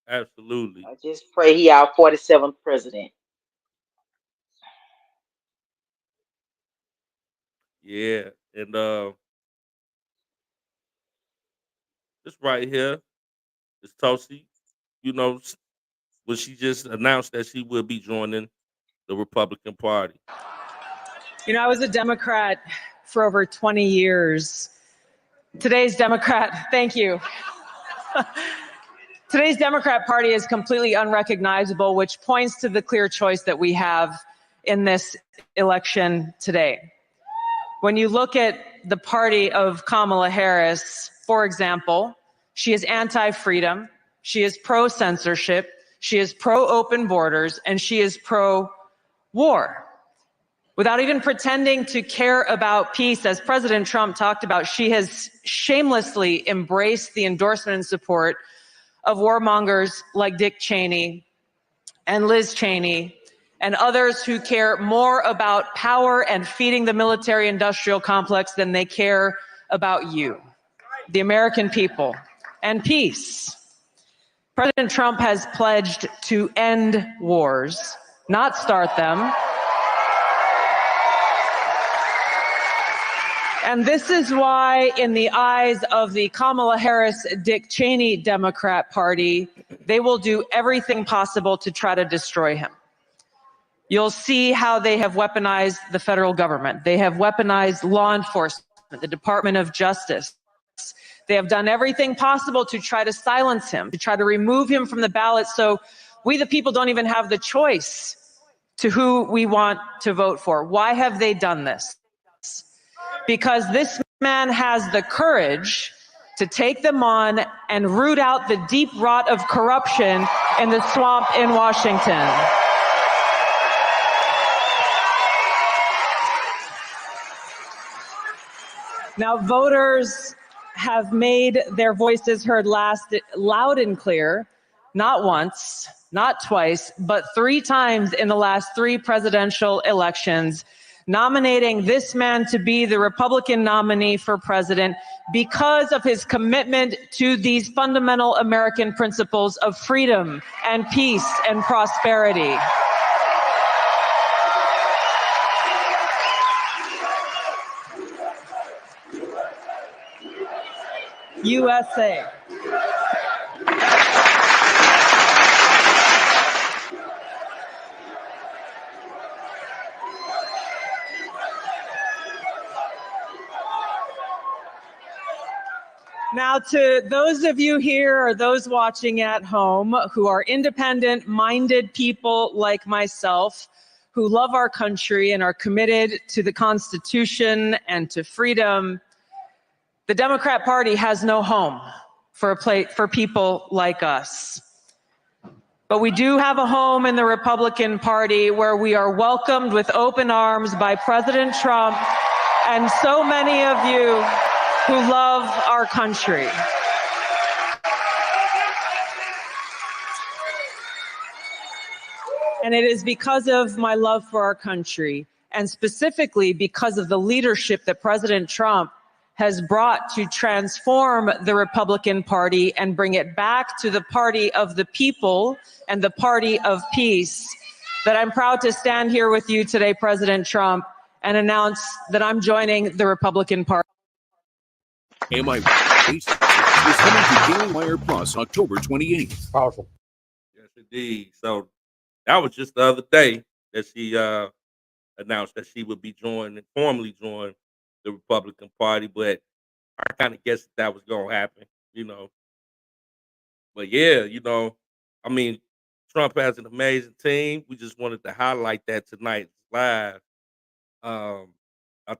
Absolutely. I just pray he our 47th president. Yeah. And this right here is Tulsi. When she just announced that she will be joining the Republican Party. I was a Democrat for over 20 years. Today's Democrat, thank you. Today's Democrat Party is completely unrecognizable, which points to the clear choice that we have in this election today. When you look at the party of Kamala Harris, for example, she is anti-freedom, she is pro-censorship, she is pro-open borders, and she is pro-war. Without even pretending to care about peace, as President Trump talked about, she has shamelessly embraced the endorsement and support of warmongers like Dick Cheney and Liz Cheney and others who care more about power and feeding the military-industrial complex than they care about you, the American people, and peace. President Trump has pledged to end wars, not start them. And this is why, in the eyes of the Kamala Harris, Dick Cheney Democrat Party, they will do everything possible to try to destroy him. You'll see how they have weaponized the federal government. They have weaponized law enforcement, the Department of Justice. They have done everything possible to try to silence him, to try to remove him from the ballot, so we the people don't even have the choice to who we want to vote for. Why have they done this? Because this man has the courage to take them on and root out the deep rot of corruption in the swamp in Washington. Now, voters have made their voices heard loud and clear, not once, not twice, but 3 times in the last 3 presidential elections, nominating this man to be the Republican nominee for president because of his commitment to these fundamental American principles of freedom and peace and prosperity. USA. Now, to those of you here or those watching at home who are independent-minded people like myself, who love our country and are committed to the Constitution and to freedom, the Democrat Party has no home for people like us. But we do have a home in the Republican Party where we are welcomed with open arms by President Trump and so many of you who love our country. And it is because of my love for our country, and specifically because of the leadership that President Trump has brought to transform the Republican Party and bring it back to the party of the people and the party of peace, that I'm proud to stand here with you today, President Trump, and announce that I'm joining the Republican Party. Am I Right? is coming to Daily Wire Plus October 28th. Powerful. Yes, indeed. So that was just the other day that she announced that she would be formally join the Republican Party, but I kind of guessed that was going to happen, you know. But yeah, you know, I mean, Trump has an amazing team. We just wanted to highlight that tonight live. I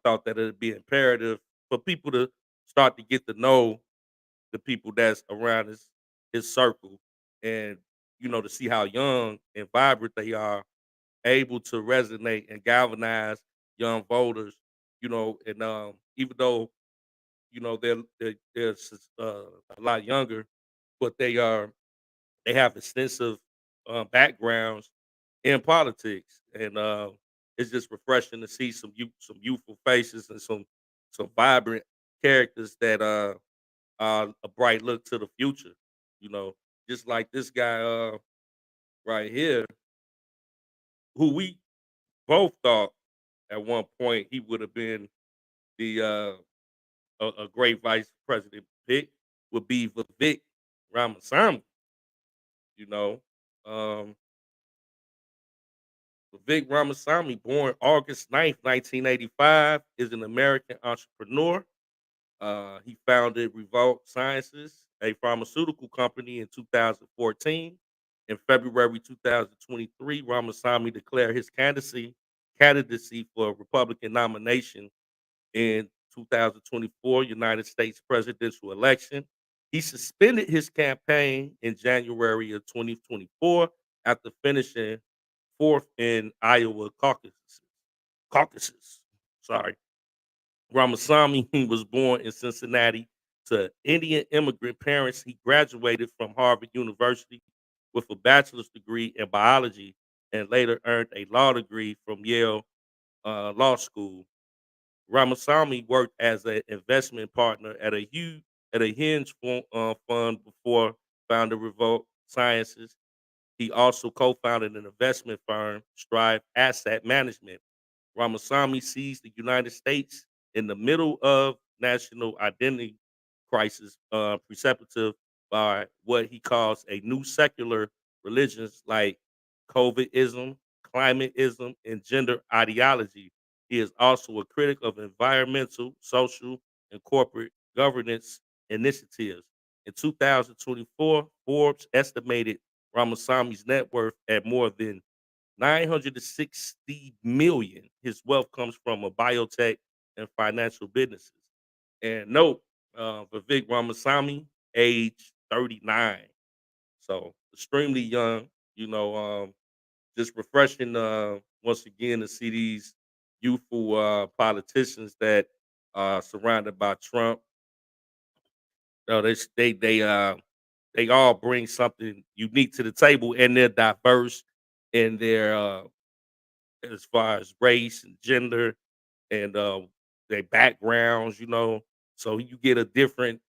thought that it'd be imperative for people to start to get to know the people that's around his circle, and you know, to see how young and vibrant they are, able to resonate and galvanize young voters. You know, and even though you know they're a lot younger, but they have extensive backgrounds in politics, and it's just refreshing to see some youthful faces and some vibrant characters that are a bright look to the future. You know, just like this guy right here, who we both thought at one point he would have been the a great vice president pick, would be Vivek Ramaswamy. You know, um, Vivek Ramaswamy, born August 9th, 1985, is an American entrepreneur. He founded Revolt Sciences, a pharmaceutical company, in 2014. In February 2023, Ramaswamy declared his candidacy for a Republican nomination in 2024 United States presidential election. He suspended his campaign in January of 2024 after finishing fourth in Iowa caucuses. Sorry. Ramaswamy was born in Cincinnati to Indian immigrant parents. He graduated from Harvard University with a bachelor's degree in biology and later earned a law degree from Yale Law School. Ramaswamy worked as an investment partner at a Hinge fund before founding Revolt Sciences. He also co-founded an investment firm, Strive Asset Management. Ramaswamy sees the United States in the middle of national identity crisis, precipitated by what he calls a new secular religions like COVIDism, climateism, and gender ideology. He is also a critic of environmental, social, and corporate governance initiatives. In 2024, Forbes estimated Ramaswamy's net worth at more than 960 million. His wealth comes from a biotech and financial businesses. And note, Vivek Ramaswamy, age 39. So extremely young, you know, just refreshing once again to see these youthful politicians that are surrounded by Trump. They all bring something unique to the table, and they're diverse in their as far as race and gender and their backgrounds, you know. So you get a different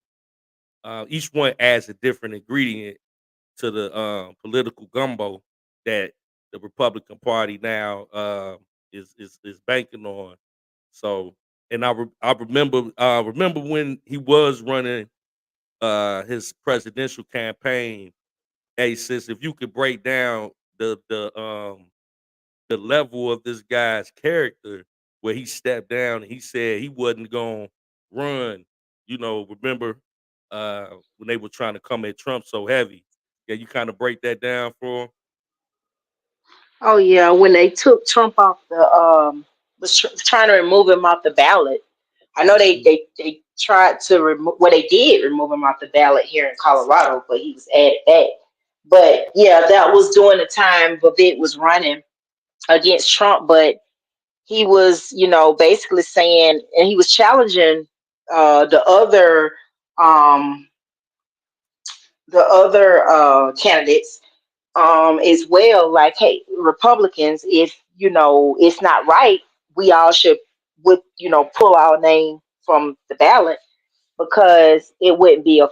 each one adds a different ingredient to the political gumbo that the Republican Party now is banking on. So, and I remember when he was running his presidential campaign. Hey, sis, if you could break down the level of this guy's character, where he stepped down and he said he wasn't gonna run. You know, remember when they were trying to come at Trump so heavy? Yeah, you kind of break that down for him. Oh yeah, when they took Trump off the was trying to remove him off the ballot. I know they tried to remove, well, they did remove him off the ballot here in Colorado, but he was added back. But yeah, that was during the time Vivek was running against Trump, but he was, basically saying, and he was challenging the other um, candidates as well. Like, hey, Republicans, if it's not right, we all should pull our name from the ballot because it wouldn't be a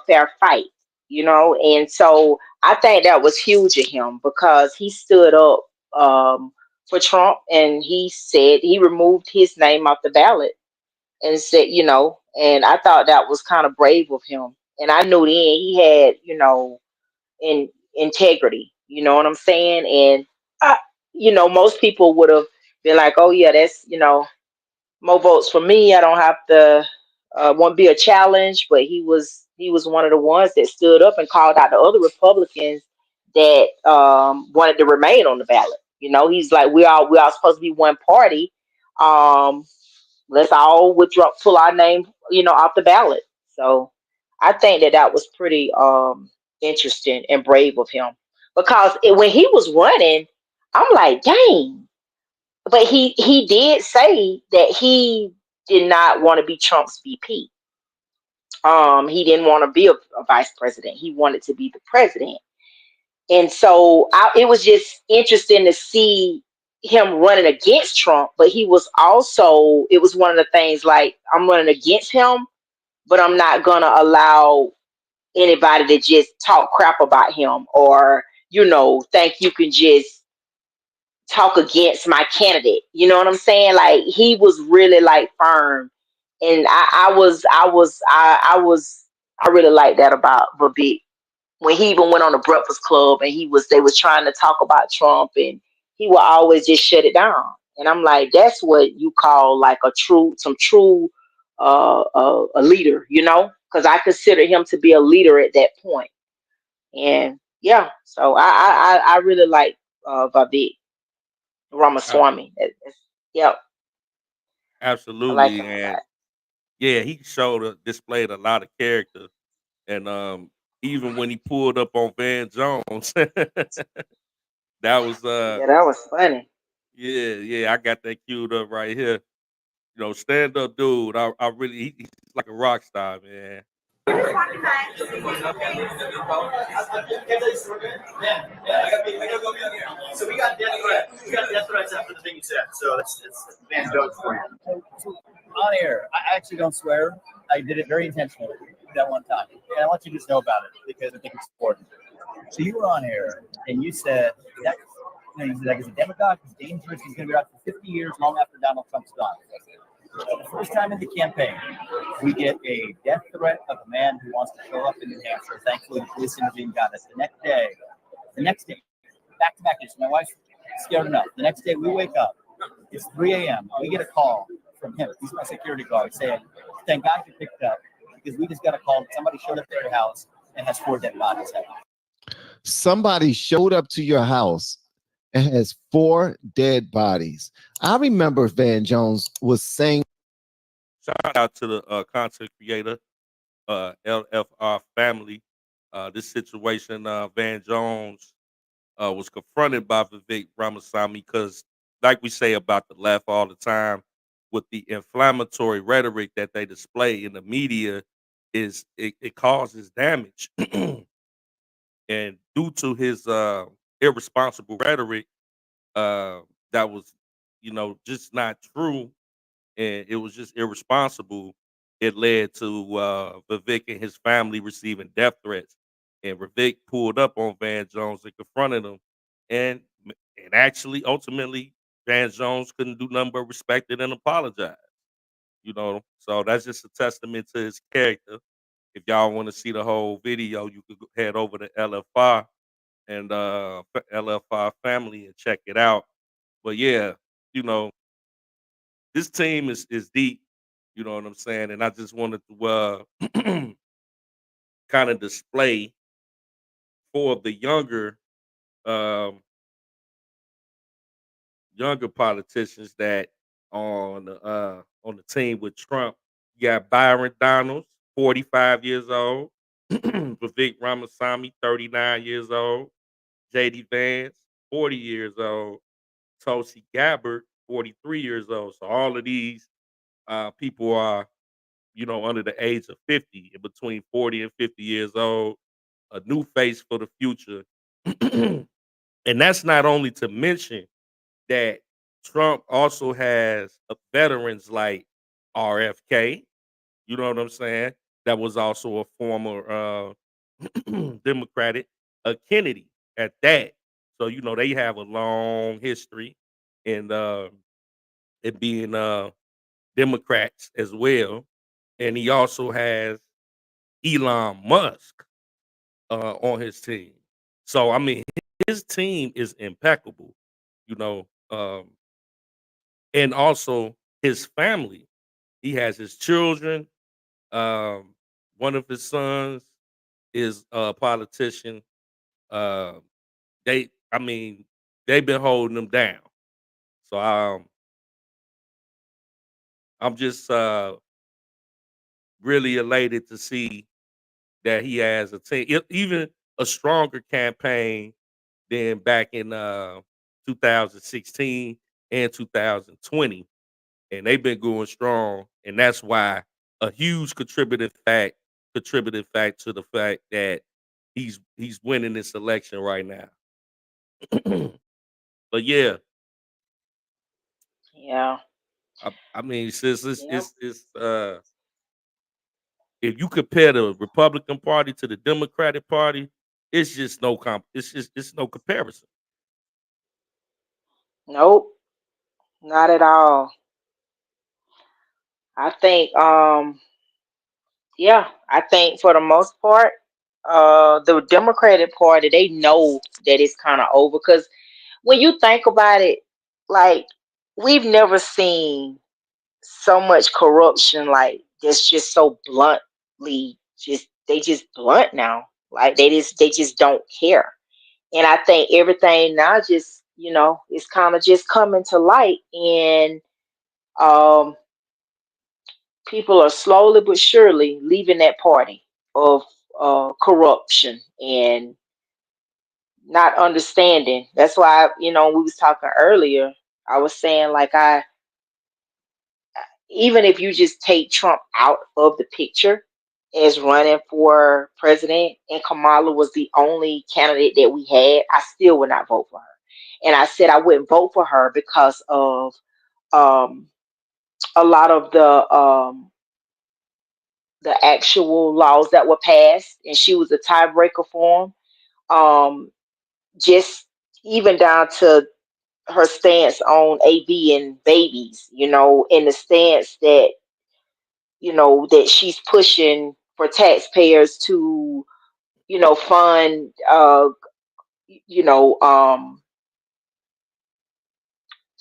fair fight. And so I think that was huge of him because he stood up for Trump, and he said he removed his name off the ballot and said, and I thought that was kind of brave of him. And I knew then he had, in integrity. You know what I'm saying? And most people would have been like, "Oh yeah, that's more votes for me. I don't have to won't be a challenge." But he was one of the ones that stood up and called out the other Republicans that wanted to remain on the ballot. He's like, we all supposed to be one party. Let's all withdraw, pull our name, off the ballot. So I think that was pretty interesting and brave of him because when he was running, I'm like, dang. But he did say that he did not want to be Trump's VP. He didn't want to be a vice president. He wanted to be the president. And so it was just interesting to see him running against Trump, but it was one of the things like, I'm running against him, but I'm not going to allow anybody to just talk crap about him or, think you can just talk against my candidate. You know what I'm saying? Like, he was really like firm. And I really like that about Vivek. When he even went on the Breakfast Club and they was trying to talk about Trump, and he would always just shut it down. And I'm like, that's what you call like a true a leader, because I consider him to be a leader at that point. And yeah, so I really like Vivek Ramaswamy. Yep, I like Absolutely. him a And lot. yeah, he displayed a lot of character. And even when he pulled up on Van Jones, that was Yeah, that was funny. I got that queued up right here. Stand up dude. I really he's like a rock star, man. So we got death threats after the thing you said. So it's Van Jones for you. On air, I actually don't swear. I did it very intentionally that one time, and I want you to just know about it because I think it's important. So you were on air and you said that you said that he's a demagogue, he's dangerous, he's going to be out for 50 years, long after Donald Trump's gone. The first time in the campaign, we get a death threat of a man who wants to show up in New Hampshire. Thankfully, the police intervened, got us. The next day, back-to-back days. My wife's scared enough. The next day, we wake up. It's 3 a.m. We get a call from him. He's my security guard saying, "Thank God you picked up because we just got a call that somebody showed up at your house and has 4 dead bodies." Somebody showed up to your house and has 4 dead bodies. I remember Van Jones was saying. Shout out to the content creator, LFR family. This situation, Van Jones was confronted by Vivek Ramaswamy because, like we say about the left all the time, with the inflammatory rhetoric that they display in the media, it causes damage. And due to his irresponsible rhetoric, that was, just not true, and it was just irresponsible. It led to Vivek and his family receiving death threats, and Vivek pulled up on Van Jones and confronted him, and actually, ultimately, Van Jones couldn't do nothing but respect it and apologize. So that's just a testament to his character. If y'all want to see the whole video, you could head over to LFR and LFR family and check it out. But yeah, you know, this team is deep. You know what I'm saying? And I just wanted to kind of display for the um, younger politicians that on the team with Trump You got Byron Donalds, 45 years old. Vivek Ramaswamy, 39 years old. JD Vance, 40 years old. Tulsi Gabbard, 43 years old. So all of these people are, under the age of 50, in between 40 and 50 years old. A new face for the future. And that's not only to mention that Trump also has veterans like RFK, you know what I'm saying? That was also a former Democratic, Kennedy at that. So, they have a long history in it being Democrats as well. And he also has Elon Musk on his team. So, I mean, his team is impeccable, you know. And also his family. He has his children. One of his sons is a politician. Uh, I mean, they've been holding him down. So I'm just really elated to see that he has a team, even a stronger campaign than back in 2016 and 2020, and they've been going strong, and that's why a huge contributing fact to the fact that he's winning this election right now. But yeah, Yeah. I mean, since Yep. it's if you compare the Republican Party to the Democratic Party, it's just it's no comparison. Nope. Not at all. I think yeah, I think for the most part, the Democratic Party, they know that it's kind of over because when you think about it, like we've never seen so much corruption like that's just so bluntly just they just blunt now. Like they just don't care. And I think everything now just, it's kind of just coming to light and um people are slowly but surely leaving that party of corruption and not understanding. That's why, we was talking earlier. I was saying like even if you just take Trump out of the picture as running for president and Kamala was the only candidate that we had, I still would not vote for her. And I said I wouldn't vote for her because of um, a lot of the actual laws that were passed, and she was a tiebreaker for them. Just even down to her stance on AB and babies, in the stance that that she's pushing for taxpayers to, fund, you know, um,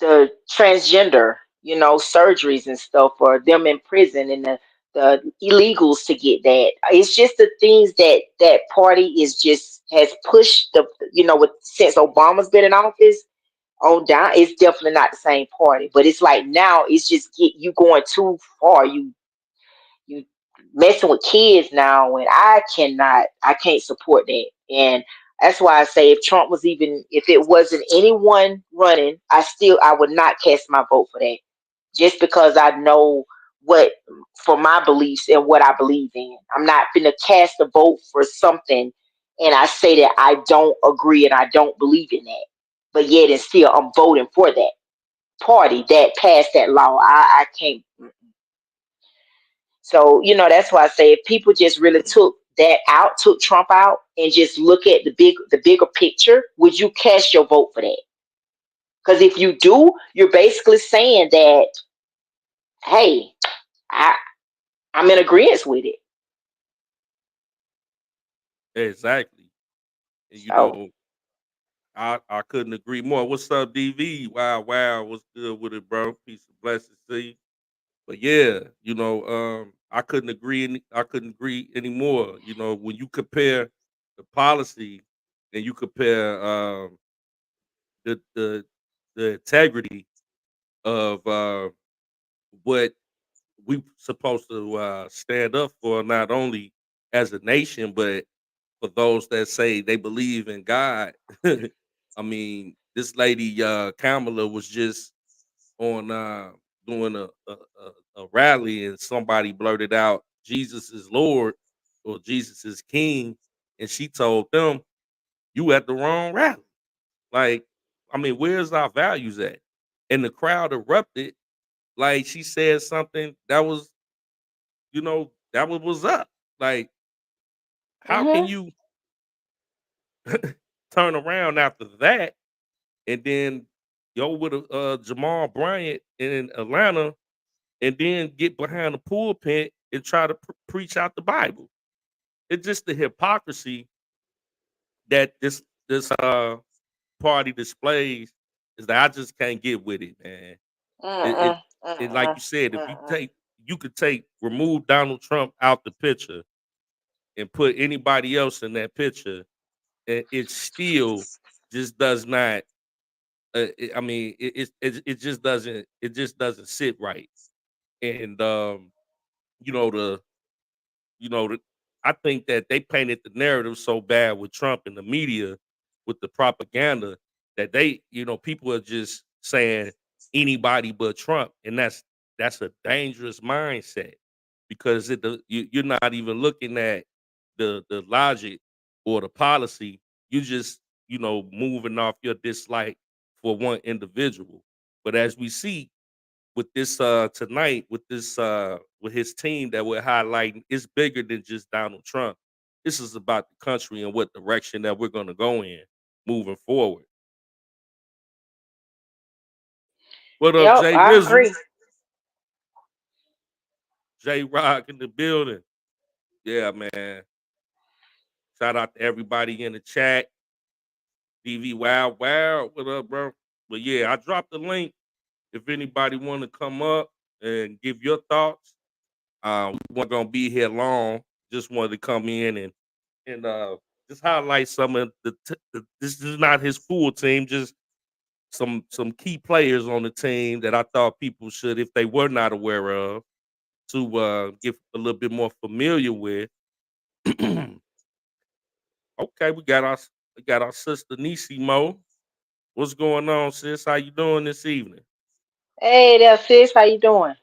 the transgender, surgeries and stuff for them in prison and the illegals to get that. It's just the things that party is just has pushed since Obama's been in office on down. It's definitely not the same party, but it's like now it's just get you going too far. You messing with kids now, and I can't support that. And that's why I say if it wasn't anyone running, I would not cast my vote for that, just because I know what for my beliefs and what I believe in. I'm not gonna cast a vote for something and I say that I don't agree and I don't believe in that, but yet and still I'm voting for that party that passed that law. I can't. So, that's why I say if people just really took Trump out and just look at the bigger picture, would you cast your vote for that? Because if you do, you're basically saying that, hey, I'm in agreement with it. Exactly. And So I couldn't agree more. What's up, DV? Wow, what's good with it, bro? Peace and blessings to you. But yeah, I couldn't agree anymore. When you compare the policy and you compare the the the integrity of what we supposed to stand up for not only as a nation, but for those that say they believe in God. I mean, this lady Kamala was just on doing a rally, and somebody blurted out Jesus is Lord or Jesus is King, and she told them, "You at the wrong rally." Like, I mean, where's our values at? And the crowd erupted like she said something that was, that was up. Like, how can Mm-hmm. you turn around after that and then go with Jamal Bryant in Atlanta and then get behind the pulpit and try to preach out the Bible? It's just the hypocrisy that this party displays is that I just can't get with it, man. It, Mm-mm. it like Mm-mm. you said, if Mm-mm. you could remove Donald Trump out the picture and put anybody else in that picture, and it still just does not. I mean, it just doesn't sit right. And you know the you know the, I think that they painted the narrative so bad with Trump and the media with the propaganda that people are just saying anybody but Trump, and that's a dangerous mindset because you're not even looking at the logic or the policy. You just moving off your dislike for one individual. But as we see with this tonight, with his team that we're highlighting, it's bigger than just Donald Trump. This is about the country and what direction that we're going to go in moving forward. What up, Yep, Jay I Rizzle? agree. Jay Rock in the building. Yeah, man. Shout out to everybody in the chat. DV Wow Wow. What up, bro? But yeah, I dropped the link. If anybody want to come up and give your thoughts, we weren't gonna be here long. Just wanted to come in and just highlight some of this is not his full team, just some key players on the team that I thought people should, if they were not aware of, to get a little bit more familiar with. Okay, we got our sister Nisi Mo. What's going on, sis? How you doing this evening? Hey there, sis. How you doing?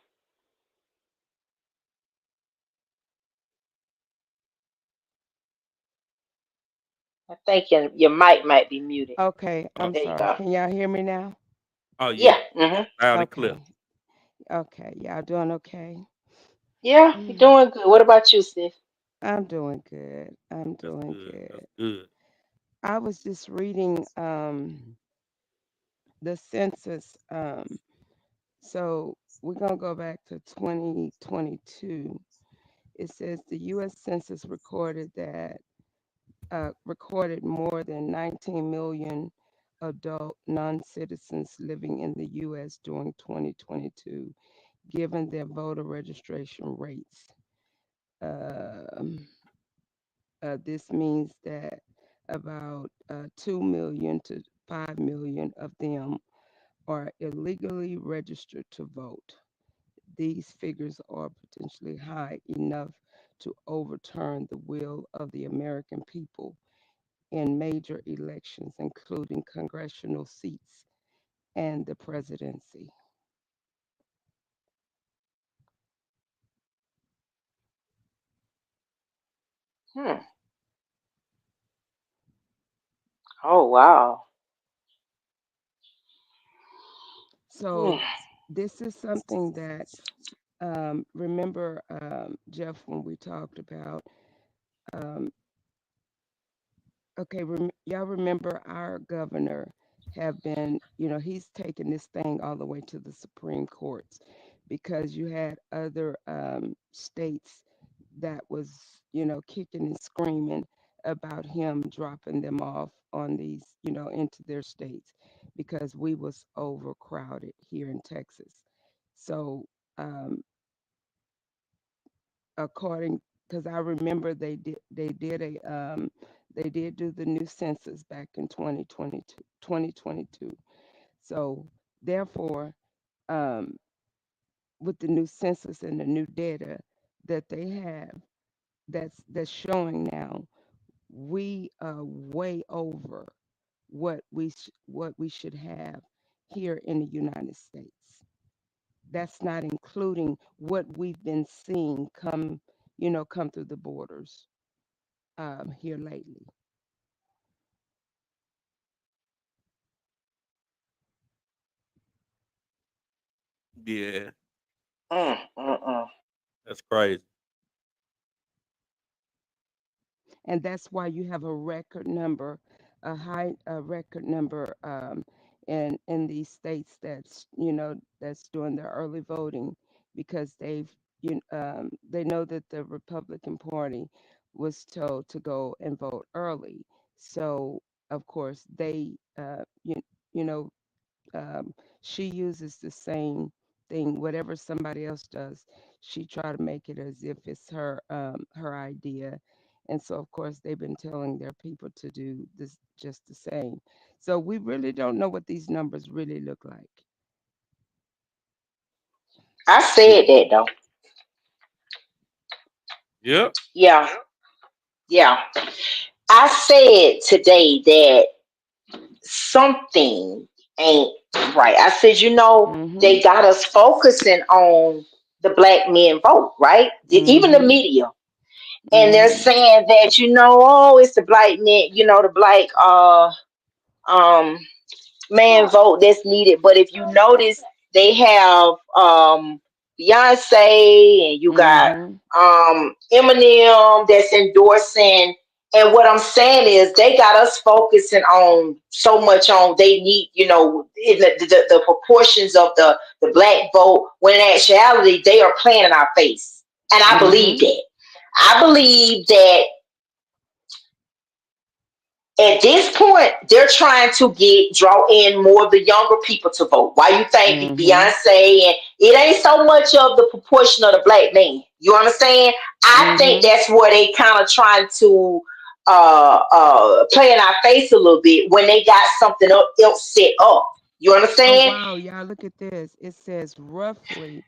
I think your mic might be muted. Okay, Oh, I'm There you sorry. go. Can y'all hear me now? oh yeah, Yeah. Mm-hmm. loud and clear. Okay. Okay. Y'all doing okay? Yeah, you're Mm, doing good. What about you, sis? I'm doing good. I'm That's doing good. good. That's good. I was just reading the census. So we're gonna go back to 2022. It says the U.S. Census recorded more than 19 million adult non-citizens living in the U.S. during 2022, given their voter registration rates. Um, this means that about 2 million to 5 million of them are illegally registered to vote. These figures are potentially high enough to overturn the will of the American people in major elections, including congressional seats and the presidency. Hmm. Oh wow. Hmm. So, this is something that, remember, Jeff, when we talked about, um, okay, y'all remember our governor have been, he's taken this thing all the way to the Supreme Courts because you had other states that was, kicking and screaming about him dropping them off on these, into their states because we was overcrowded here in Texas. So, um, according, because I remember they did do the new census back in 2022. 2022. 2022. So therefore, um, with the new census and the new data that they have, that's showing now, we are way over what we should have here in the United States. That's not including what we've been seeing come through the borders here lately. Yeah, Mm. that's crazy. And that's why you have a record number, a record number in these states that's doing their early voting, because they know that the Republican Party was told to go and vote early. So of course they you know she uses the same thing. Whatever somebody else does, she try to make it as if it's her idea. And so of course they've been telling their people to do this just the same. So we really don't know what these numbers really look like. I said that though. Yep. Yeah, yeah. I said today that something ain't right. I said, they got us focusing on the black men vote, right? Even the media. And they're saying that, oh, it's the black men, the black um man vote that's needed. But if you notice, they have Beyonce, and you got Eminem that's endorsing. And what I'm saying is, they got us focusing on so much on they need, in the proportions of the black vote, when in actuality they are playing in our face. And I believe that. I believe that at this point, they're trying to draw in more of the younger people to vote. Why you think Beyonce, and it ain't so much of the proportion of the black man. You understand? I think that's where they kind of trying to play in our face a little bit when they got something else set up. You Oh understand? wow, y'all look at this. It says roughly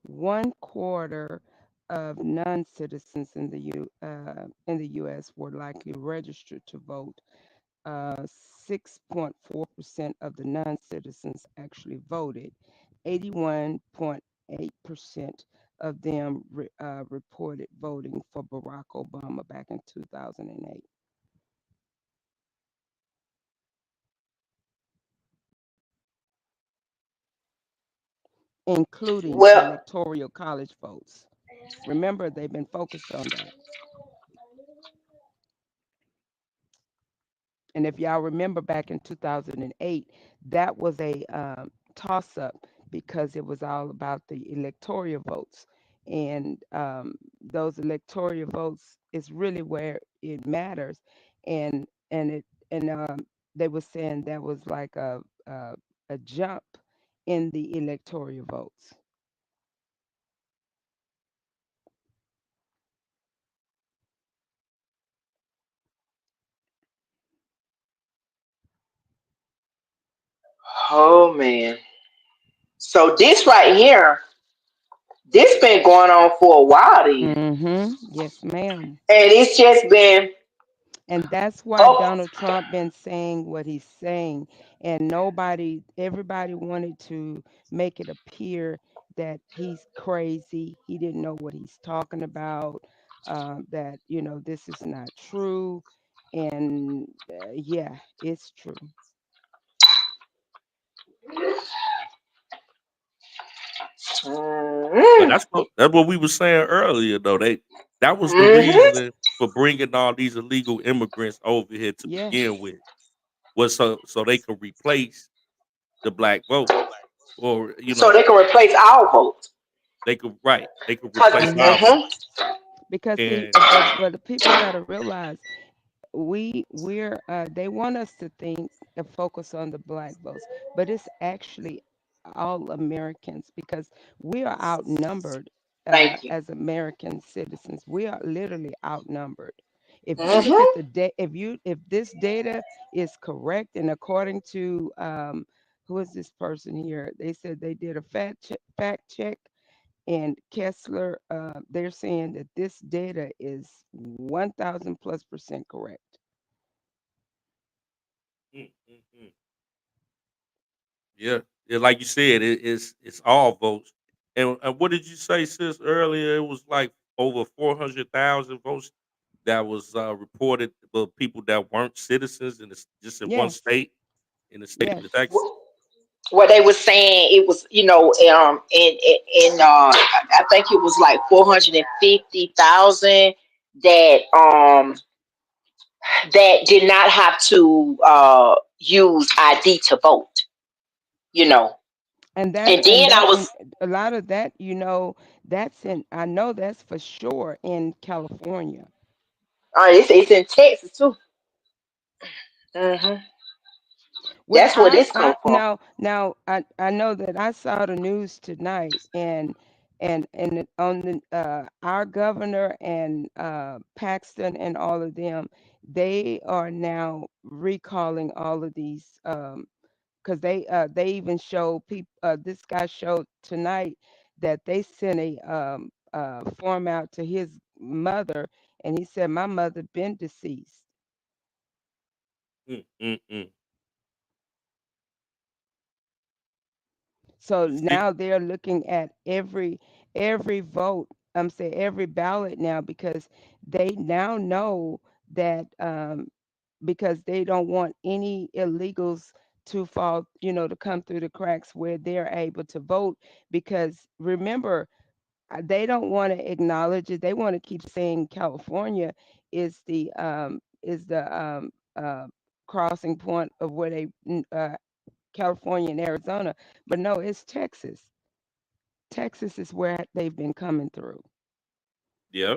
1/4 of non-citizens in the U.S. were likely registered to vote. 6.4% of the non-citizens actually voted. 81.8% of them reported voting for Barack Obama back in 2008. Including Well, electoral college votes. Remember, they've been focused on that. And if y'all remember back in 2008, that was a toss up, because it was all about the electoral votes. And those electoral votes is really where it matters. And they were saying that was like a jump in the electoral votes. oh man. So this right here, this been going on for a while then. Yes, ma'am. And it's just been And that's why up. Donald Trump been saying what he's saying. And everybody wanted to make it appear that he's crazy. He didn't know what he's talking about, that, this is not true. And yeah, it's true. But that's what we were saying earlier, though. That was the Mhm. reason for bringing all these illegal immigrants over here to begin Yes. with, was so they could replace the black vote, or So they can replace our vote. they could replace our vote. Mhm. Because see, And but the people got to realize they want us to think and focus on the black votes, but it's actually all Americans, because we are outnumbered Thank you. as American citizens. We are literally outnumbered. If you look Mhm. at if this data is correct, and according to who is this person here, they said they did a fact check, And Kessler, they're saying that this data is 1,000+% correct. Yeah, yeah, like you said, it's all votes. And what did you say, sis, earlier? It was like over 400,000 votes that was reported for people that weren't citizens, and it's just in one Yes, state, in the state yes. of Texas. What they were saying, it was, I think it was like 450,000 that did not have to use ID to vote, you know. And And then I was, a lot of that, that's I know that's for sure in California. it's in Texas too. hmm Well, That's where this I come from. I know that I saw the news tonight, and on our governor and Paxton and all of them, they are now recalling all of these, because they even show people. This guy showed tonight that they sent a form out to his mother, and he said, "My mother been deceased." Mm. So You see, now they're looking at every vote. I'm saying every ballot now, because they now know that, because they don't want any illegals to fall, to come through the cracks where they're able to vote. Because remember, they don't want to acknowledge it. They want to keep saying California is the crossing point of where California and Arizona, but no, it's Texas. Texas is where they've been coming through. yeah.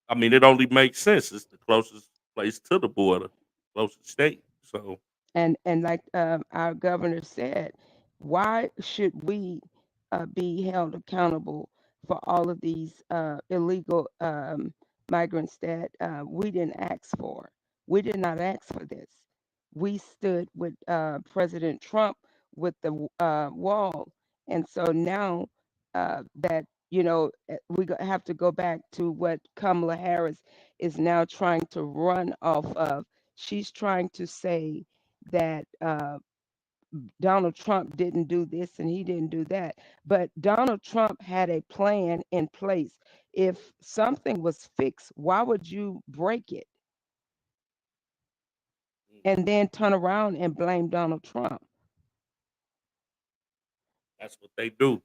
I mean, it only makes sense. It's the closest place to the border, closest state. So, And like our governor said, why should we be held accountable for all of these illegal migrants that we didn't ask for? We did not ask for this. We stood with President Trump with the wall, and so now that we have to go back to what Kamala Harris is now trying to run off of. She's trying to say that Donald Trump didn't do this and he didn't do that. But Donald Trump had a plan in place. If something was fixed, why would you break it and then turn around and blame Donald Trump? that's what they do.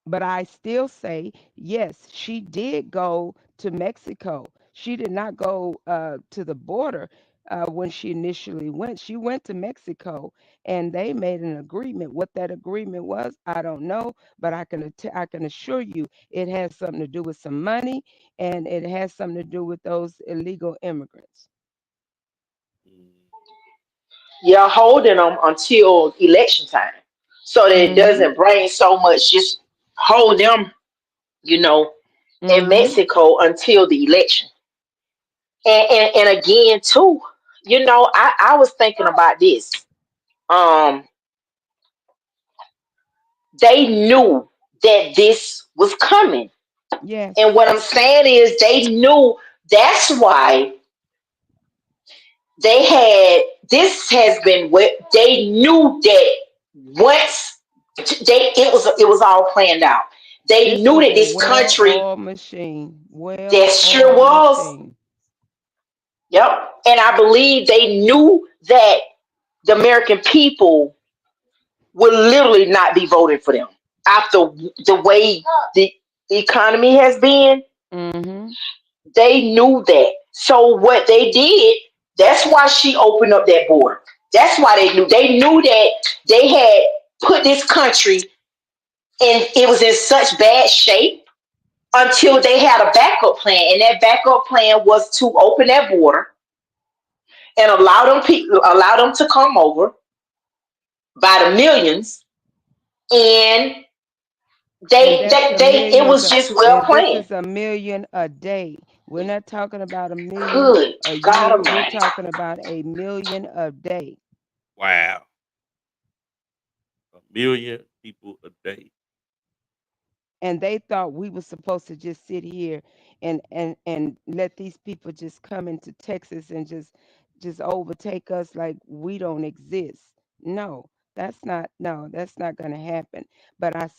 But I still say, yes, she did go to Mexico. She did not go to the border when she initially went. She went to Mexico, and they made an agreement. What that agreement was, I don't know, but I can assure you it has something to do with some money, and it has something to do with those illegal immigrants. You're holding them until election time, so that it Mm-hmm. doesn't bring so much. Just hold them, you know, in Mm-hmm. Mexico until the election. And again, too, I was thinking about this. Um, they knew that this was coming, Yes. and what I'm saying is they knew. That's why they had this has been what they knew that once it was all planned out. They This knew was that a this country well-oiled machine. that sure Well-oiled was. machine. Yep. And I believe they knew that the American people would literally not be voting for them after the way the economy has been. Mm-hmm. They knew that. So what they did, that's why she opened up that border. That's why they knew. They knew that they had put this country and it was in such bad shape until they had a backup plan. And that backup plan was to open that border and allow them to come over by the millions. And And that's a it millions, was just well and this planned. is a million a day. We're not talking about a million Good a God year. We're Almighty. talking about a million a day. Wow, 1 million people a day. and they thought we were supposed to just sit here and let these people just come into Texas and just overtake us like we don't exist. No, that's not going to happen. But I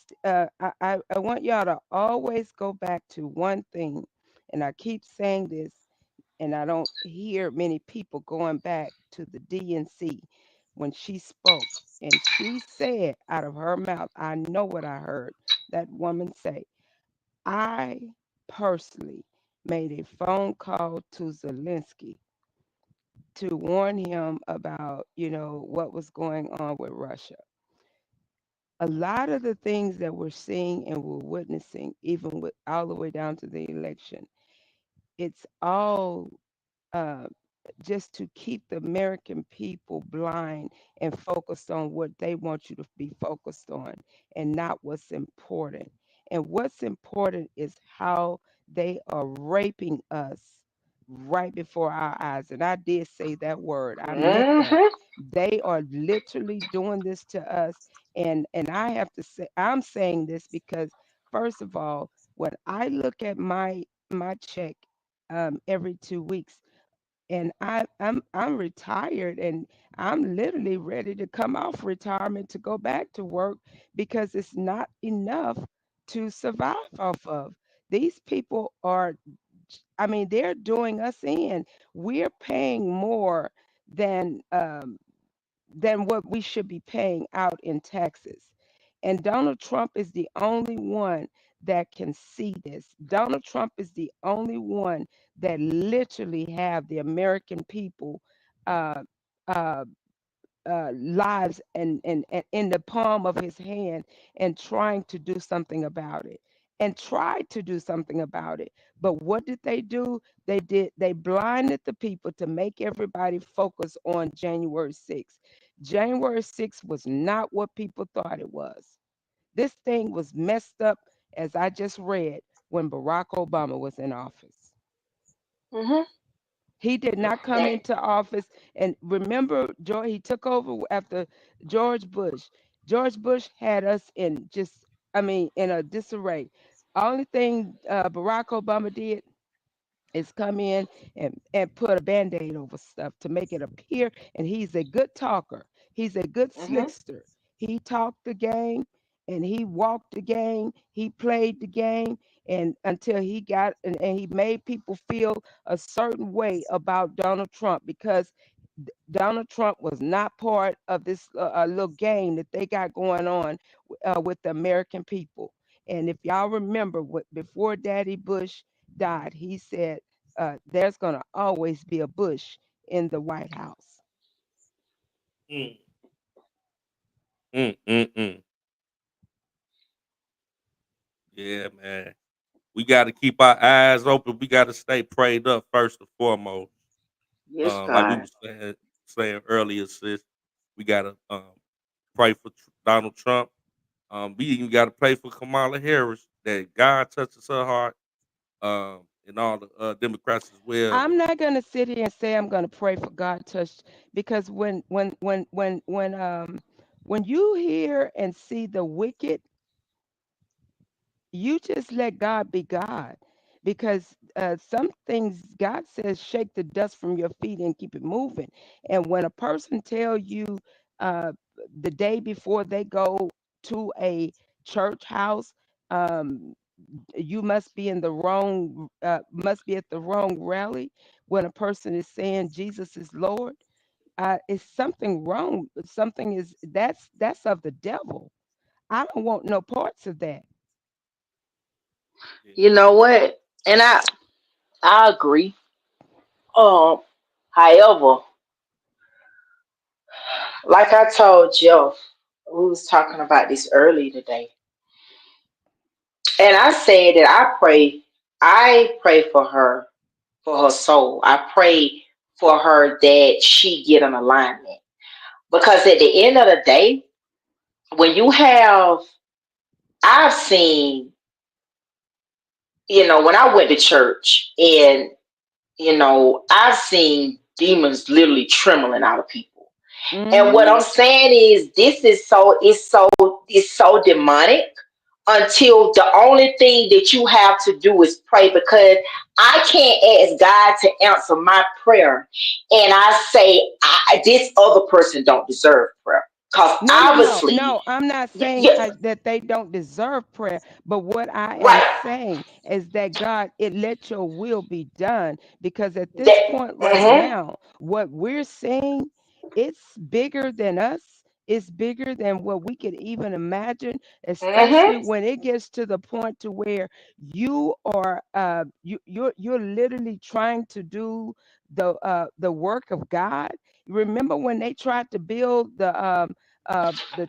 want y'all to always go back to one thing, and I keep saying this, and I don't hear many people going back to the DNC when she spoke, and she said out of her mouth, I know what I heard that woman say. I personally made a phone call to Zelensky to warn him about, what was going on with Russia. A lot of the things that we're seeing and we're witnessing, even with all the way down to the election, it's all uh, just to keep the American people blind and focused on what they want you to be focused on and not what's important. And what's important is how they are raping us right before our eyes. And I did say that word. I meant that. They are literally doing this to us. And I have to say, I'm saying this because first of all, when I look at my check every 2 weeks, and I'm retired, and I'm literally ready to come off retirement to go back to work because it's not enough to survive off of. These people are, I mean, they're doing us in. We're paying more than what we should be paying out in taxes. And Donald Trump is the only one that can see this. Donald Trump is the only one that literally have the American people uh, uh, lives and in the palm of his hand and trying to do something about it and tried to do something about it. But what did they do? They blinded the people to make everybody focus on January 6th. January 6th was not what people thought it was. This thing was messed up, as I just read, when Barack Obama was in office. He did not come into office. And remember, he took over after George Bush. George Bush had us in in a disarray. Only thing Barack Obama did is come in and put a Band-Aid over stuff to make it appear. And he's a good talker. He's a good slickster. He talked the game and he walked the game. He played the game, and until he got and he made people feel a certain way about Donald Trump, because Donald Trump was not part of this little game that they got going on with the American people. And if y'all remember, before Daddy Bush died, he said there's going to always be a Bush in the White House. Yeah, man. We got to keep our eyes open. We got to stay prayed up first and foremost. Yes, Like we God. were saying earlier, sis, we got to pray for Donald Trump. We even got to pray for Kamala Harris, that God touches her heart, and all the Democrats as well. I'm not going to sit here and say I'm going to pray for God touch, because when you hear and see the wicked, you just let God be God, because some things God says, shake the dust from your feet and keep it moving. And when a person tell you the day before they go to a church house, you must be in the wrong, must be at the wrong rally, when a person is saying Jesus is Lord, it's something wrong. Something is that's of the devil. I don't want no parts of that. You know what? And I agree. However, like I told Jeff, we was talking about this earlier today, and I said that I pray for her soul. I pray for her that she get an alignment, because at the end of the day, when you have, I've seen, when I went to church, and I've seen demons literally trembling out of people. And what I'm saying is, this is it's so demonic, until the only thing that you have to do is pray, because I can't ask God to answer my prayer and I say this other person don't deserve prayer, because obviously No, I'm not saying yeah, that they don't deserve prayer, but what I am right, saying is that God, let your will be done, because at this that point right mhm, now, what we're seeing, it's bigger than us. It's bigger than what we could even imagine, especially mhm, when it gets to the point to where you are you're literally trying to do the work of God. Remember when they tried to build the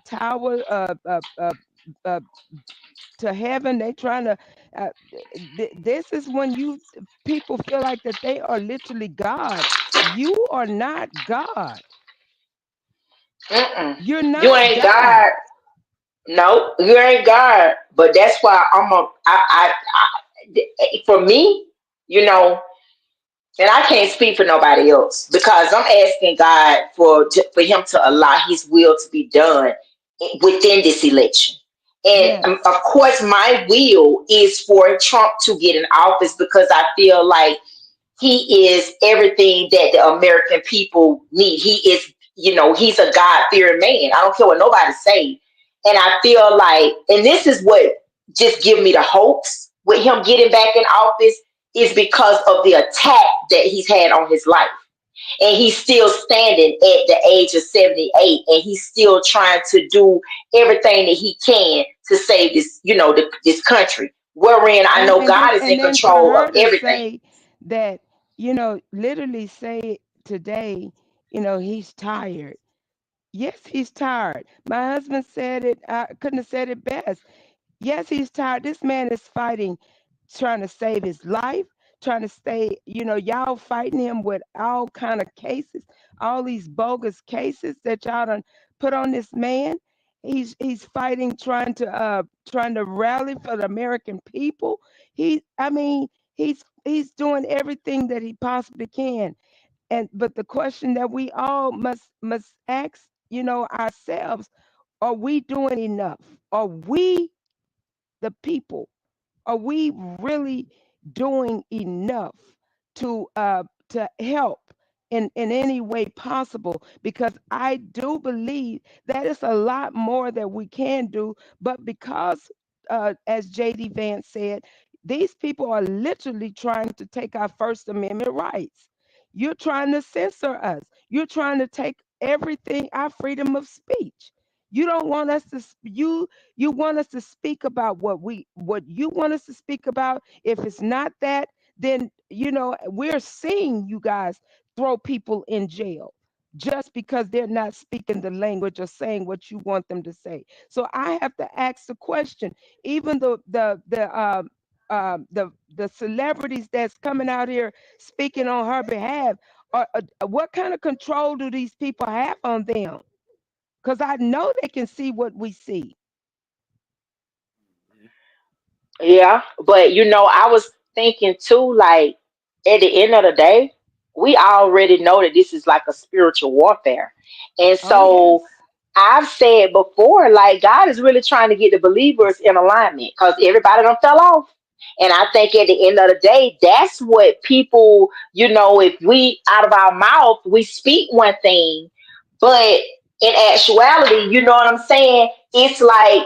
tower uh, to heaven? They trying to this is when you people feel like that they are literally God. You are not God. mm-mm. You're You not ain't God. God. No, you ain't God. But that's why for me, you know, and I can't speak for nobody else, because I'm asking God for Him to allow His will to be done within this election. And Yes. of course, my will is for Trump to get in office, because I feel like he is everything that the American people need. He is, he's a God-fearing man. I don't care what nobody say. And I feel like, and this is what just give me the hopes with him getting back in office, is because of the attack that he's had on his life. And he's still standing at the age of 78, and he's still trying to do everything that he can to save this, this country. Wherein I know God is in And then for control of her to everything. say that, literally say today, he's tired. Yes, he's tired. My husband said it, I couldn't have said it best. Yes, he's tired. This man is fighting, trying to save his life, trying to stay, y'all fighting him with all kind of cases, all these bogus cases that y'all done put on this man. He's fighting, trying to rally for the American people. I mean, he's doing everything that he possibly can. But the question that we all must ask, ourselves, are we doing enough? Are we, the people, are we really doing enough to help in any way possible? Because I do believe that it's a lot more that we can do, but because as JD Vance said, these people are literally trying to take our First Amendment rights. You're trying to censor us. You're trying to take everything, our freedom of speech. You don't want us to you want us to speak about what you want us to speak about. If it's not that, then we're seeing you guys throw people in jail just because they're not speaking the language or saying what you want them to say. So I have to ask the question, even the celebrities that's coming out here speaking on her behalf, what kind of control do these people have on them? Because I know they can see what we see. Yeah, but I was thinking too, like at the end of the day, we already know that this is like a spiritual warfare. And Oh, so yes. I've said before, like God is really trying to get the believers in alignment, because everybody done fell off. And I think at the end of the day, that's what people, if we out of our mouth, we speak one thing, but in actuality, you know what I'm saying? It's like,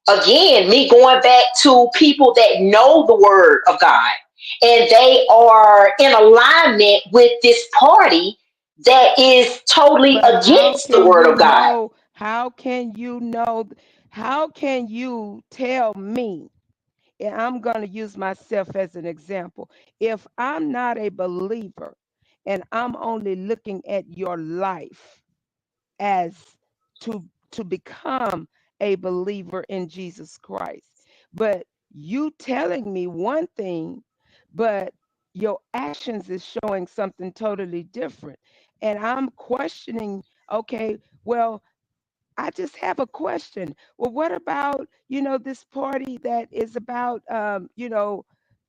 again, me going back to people that know the word of God, and they are in alignment with this party that is totally But how against the can word you of God. know? How can you know? How can you tell me? And I'm going to use myself as an example. If I'm not a believer and I'm only looking at your life as to become a believer in Jesus Christ, but you telling me one thing, but your actions is showing something totally different, and I'm questioning, okay, well, I just have a question. Well, what about, this party that is about, do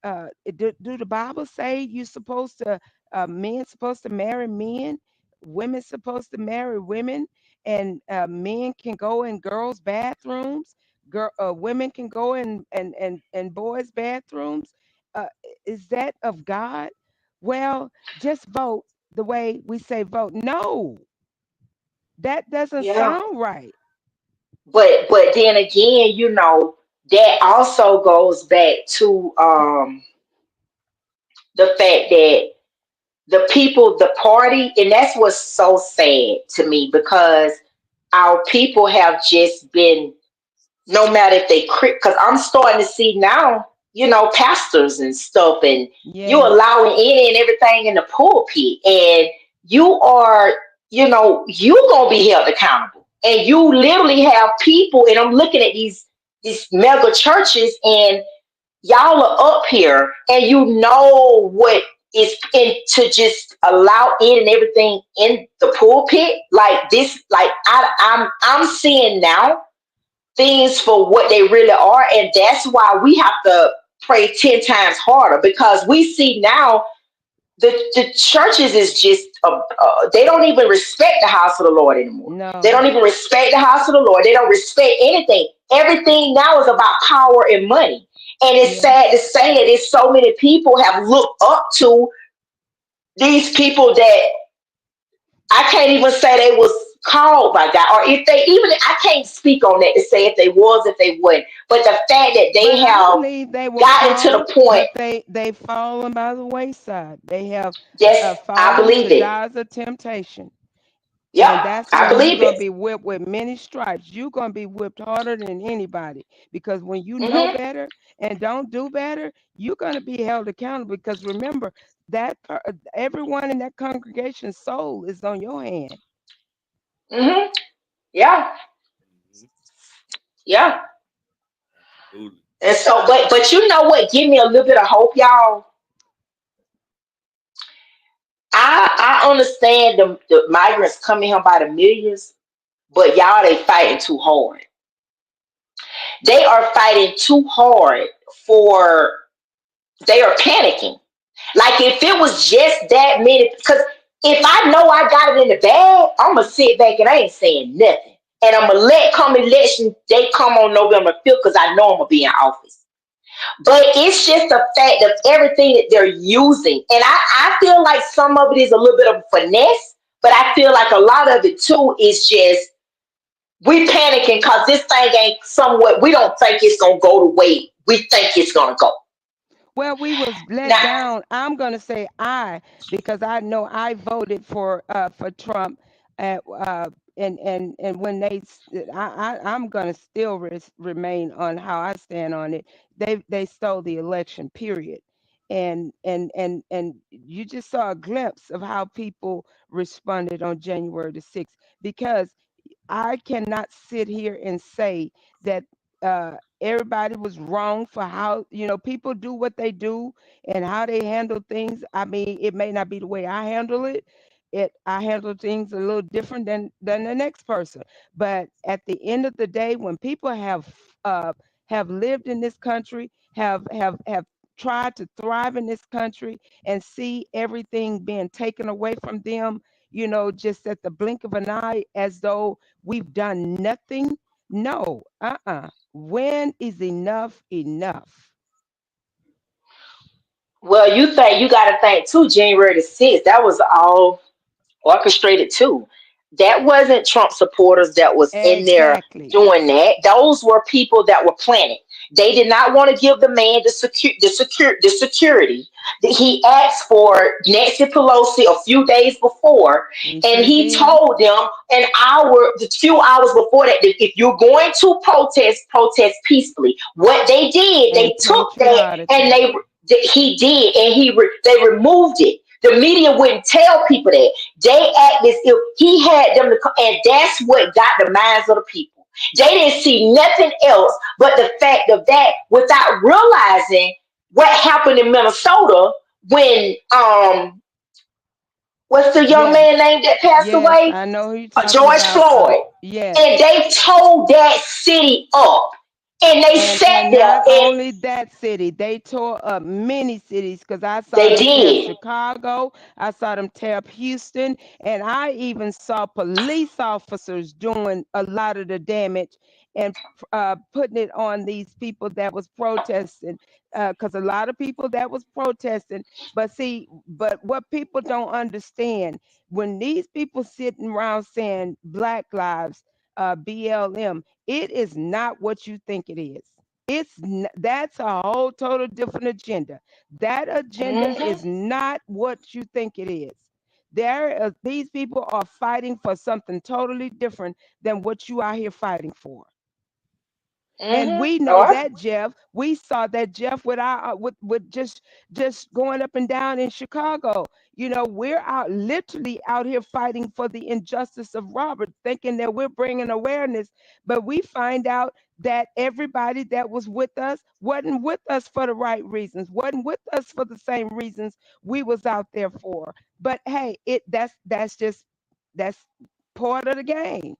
the Bible say you supposed to, men supposed to marry men, women supposed to marry women, and men can go in girls' bathrooms, women can go in and boys' bathrooms. Is that of God? Well, just vote the way we say vote. No, that doesn't Yeah. sound right. But then again, that also goes back to the fact that the people, the party, and that's what's so sad to me, because our people have just been, no matter if they, because I'm starting to see now, pastors and stuff, and you Yes. allowing any and everything in the pulpit, and you are, you gonna be held accountable, and you literally have people, and I'm looking at these mega churches, and y'all are up here, and you know what is in to just allow in and everything in the pulpit like this. Like I'm seeing now things for what they really are, and that's why we have to pray 10 times harder, because we see now the churches is just they don't even respect the house of the Lord anymore. They No. don't even respect the house of the Lord. They don't respect anything. Everything now is about power and money. And it's Yeah. sad to say that there's so many people have looked up to these people that I can't even say they was called by God, or if they even, I can't speak on that to say if they was, if they wouldn't. But the fact that they But I have believe they were gotten to the called, point, but they fallen by the wayside. They have yes, I fallen to believe it. God's of temptation. And Yeah, that's I why you're believe going to it. be whipped with many stripes. You're going to be whipped harder than anybody, because when you know Hmm. better and don't do better, you're going to be held accountable. Because remember, everyone in that congregation's soul is on your hand. Hmm. Yeah, yeah. Absolutely. And so, but you know what? Give me a little bit of hope, y'all. I understand the migrants coming here by the millions, but y'all, they fighting too hard. They are fighting too hard for. They are panicking. Like if it was just that many, because if I know I got it in the bag, I'm gonna sit back and I ain't saying nothing, and I'm gonna let come election day come on November 5th, because I know I'm gonna be in office. But it's just the fact of everything that they're using. And I feel like some of it is a little bit of finesse, but I feel like a lot of it too is just we panicking because this thing ain't somewhat, we don't think it's gonna go the way we think it's gonna go. Well, we was let Now, down. I'm gonna say because I know I voted for Trump, and when I'm gonna still remain on how I stand on it. They stole the election, period, and you just saw a glimpse of how people responded on January the 6th, because I cannot sit here and say that everybody was wrong for how people do what they do and how they handle things. I mean, it may not be the way I handle it. I handle things a little different than the next person. But at the end of the day, when people have lived in this country, have tried to thrive in this country, and see everything being taken away from them, just at the blink of an eye, as though we've done nothing. No, when is enough enough? well, you got to think too. January the 6th, that was all orchestrated too. That wasn't Trump supporters that was in there Exactly. doing that. Those were people that were planning. They did not want to give the man the security that he asked for Nancy Pelosi a few days before, He and sure he did. told them the few hours before that if you're going to protest peacefully. What they did, And they took that and patriotically. he did, and they removed it. The media wouldn't tell people that. They act as if he had them to come, and that's what got the minds of the people. They didn't see nothing else but the fact of that, without realizing what happened in Minnesota when what's the young Yes, man name that passed yes, away? I know who you're talking George about. Floyd. Yes. And they tore that city up. And they sat And there not and only that city, they tore up many cities, because I saw they them tear up did. Chicago, I saw them tear up Houston, and I even saw police officers doing a lot of the damage. and putting it on these people that was protesting, because a lot of people that was protesting. But see, but what people don't understand, when these people sitting around saying Black Lives, BLM, it is not what you think it is. That's a whole total different agenda. That agenda is not what you think it is. These people are fighting for something totally different than what you are here fighting for. And we know that, Jeff. We saw that, Jeff, with our with just going up and down in Chicago. You know, we're out literally out here fighting for the injustice of Robert, thinking that we're bringing awareness, but we find out that everybody that was with us wasn't with us for the right reasons, wasn't with us for the same reasons we was out there for. But hey, that's part of the game.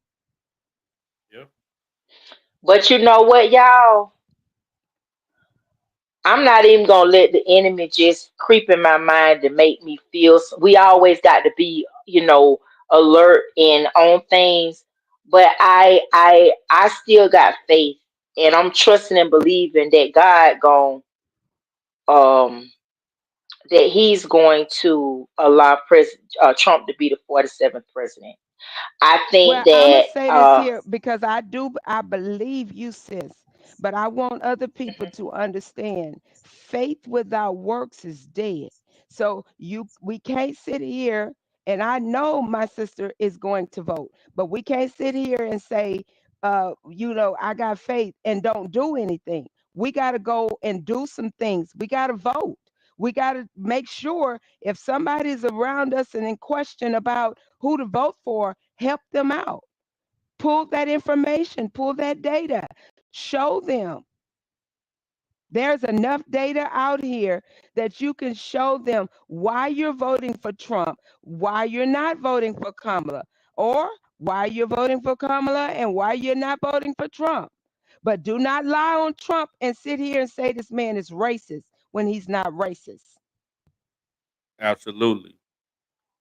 Yeah. But you know what, y'all? I'm not even gonna let the enemy just creep in my mind to make me feel. We always got to be, alert and on things. But I still got faith, and I'm trusting and believing that um He's going to allow Trump to be the 47th president. I think Well, I'm gonna that say this here because I believe you, sis, but I want other people to understand faith without works is dead. So we can't sit here, and I know my sister is going to vote, but we can't sit here and say, I got faith and don't do anything. We got to go and do some things. We got to vote. We got to make sure if somebody's around us and in question about who to vote for, help them out. Pull that information, pull that data, show them. There's enough data out here that you can show them why you're voting for Trump, why you're not voting for Kamala, or why you're voting for Kamala and why you're not voting for Trump. But do not lie on Trump and sit here and say this man is racist when he's not racist. Absolutely.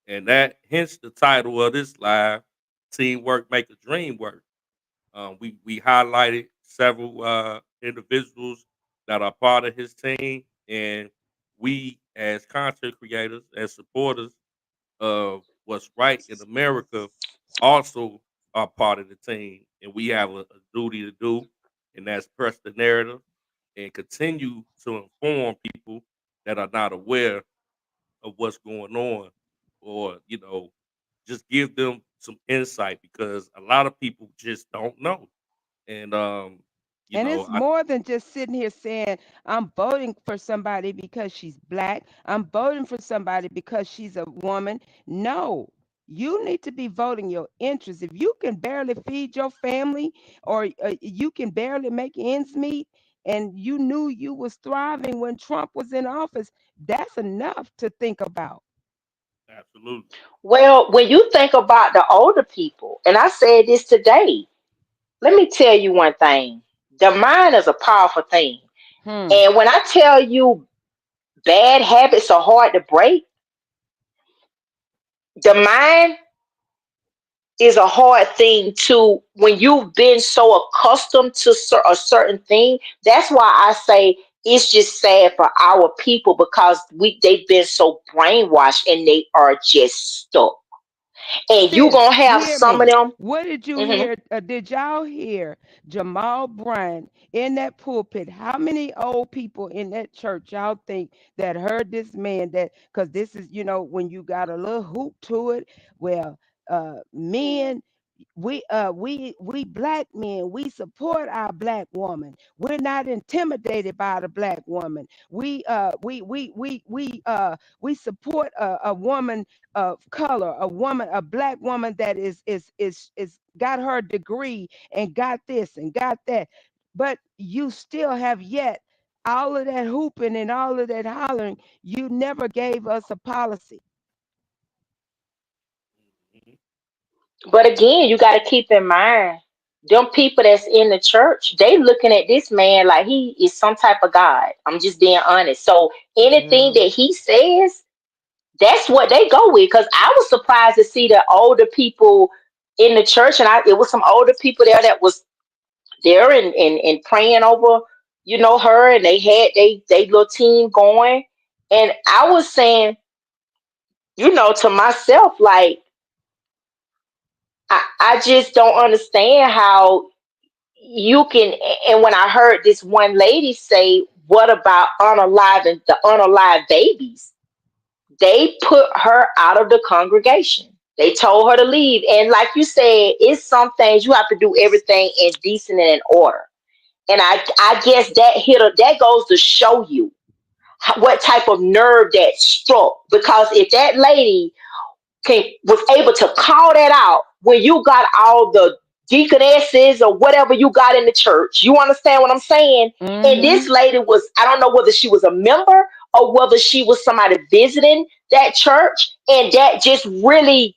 And that hence the title of this live, Teamwork Make a Dream Work. We highlighted several individuals that are part of his team, and we as content creators and supporters of what's right in America also are part of the team, and we have a duty to do, and that's press the narrative and continue to inform people that are not aware of what's going on, or just give them some insight, because a lot of people just don't know. And It's more than just sitting here saying, I'm voting for somebody because she's Black. I'm voting for somebody because she's a woman. No, you need to be voting your interests. If you can barely feed your family, or you can barely make ends meet, and you knew you was thriving when Trump was in office, that's enough to think about. Absolutely. Well, when you think about the older people, and I said this today, let me tell you one thing. The mind is a powerful thing. And when I tell you bad habits are hard to break, the mind is a hard thing to, when you've been so accustomed to a certain thing. That's why I say it's just sad for our people, because they've been so brainwashed and they are just stuck. And you gonna have some of them. What did you hear? Did y'all hear Jamal Bryant in that pulpit? How many old people in that church y'all think that heard this man? That because this is, when you got a little hoop to it. Well, men, we Black men, we support our Black woman. We're not intimidated by the Black woman. We support a woman of color, a Black woman that is got her degree and got this and got that. But you still have yet all of that hooping and all of that hollering. You never gave us a policy. But again, you got to keep in mind, them people that's in the church, they looking at this man like he is some type of God. I'm just being honest. So anything that he says, that's what they go with. Because I was surprised to see the older people in the church, and it was some older people there that was there and praying over, her, and they had they little team going. And I was saying, to myself, like, I just don't understand how you can. And when I heard this one lady say, what about unaliving the unalived babies? They put her out of the congregation. They told her to leave. And like you said, it's some things you have to do everything in decent and in order. And I guess that goes to show you what type of nerve that struck. Because if that lady was able to call that out when you got all the deaconesses or whatever you got in the church, you understand what I'm saying? And this lady was, I don't know whether she was a member or whether she was somebody visiting that church, and that just really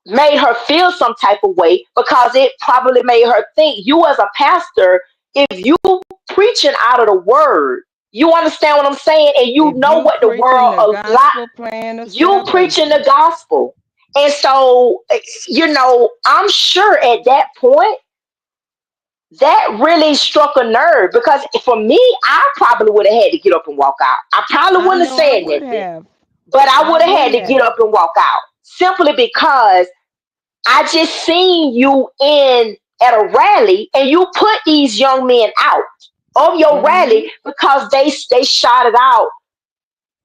made her feel some type of way, because it probably made her think, you as a pastor, if you preaching out of the word, you understand what I'm saying, and you know what the world a lot, you preaching the gospel. And so, I'm sure at that point that really struck a nerve, because for me, I probably would have had to get up and walk out. I probably wouldn't have said nothing, but I would have had to get up and walk out, simply because I just seen you at a rally, and you put these young men out of your rally because they shouted out,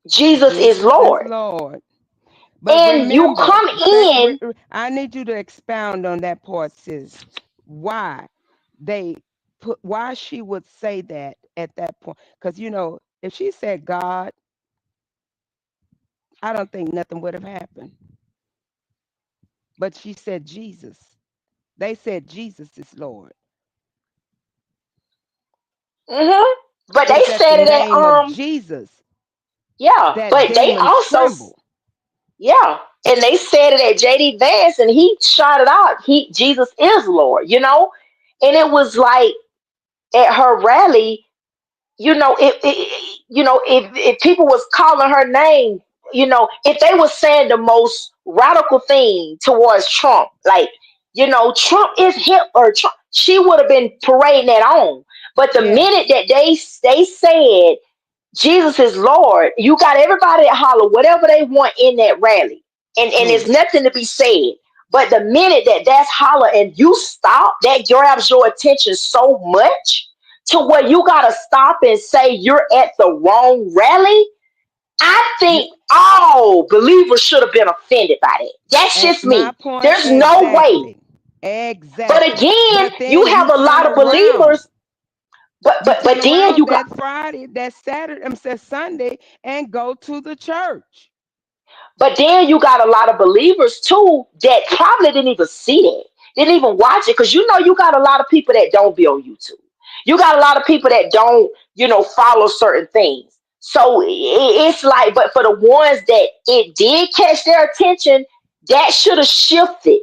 Jesus is Lord. But and remember, you come in. I need you to expound on that part, sis. Why why she would say that at that point? Because if she said God, I don't think nothing would have happened. But she said Jesus. They said Jesus is Lord. But they said it at Jesus. Yeah, but they also tremble. Yeah, and they said it at JD Vance, and he shouted out, Jesus is Lord, and it was like at her rally, if people was calling her name, if they were saying the most radical thing towards Trump, like, Trump is hip, or Trump, she would have been parading that on. But the minute that they said Jesus is Lord, you got everybody to holler whatever they want in that rally, and there's nothing to be said. But the minute that that's holler and you stop, that grabs your attention so much to where you gotta stop and say you're at the wrong rally. I think all believers should have been offended by that. That's just me. There's no way. Exactly. But again, But you have a lot of believers. But then you got Friday, that Saturday, that Sunday, and go to the church. But then you got a lot of believers too that probably didn't even see that, didn't even watch it, because you got a lot of people that don't be on YouTube. You got a lot of people that don't, follow certain things. So it's like, but for the ones that it did catch their attention, that should have shifted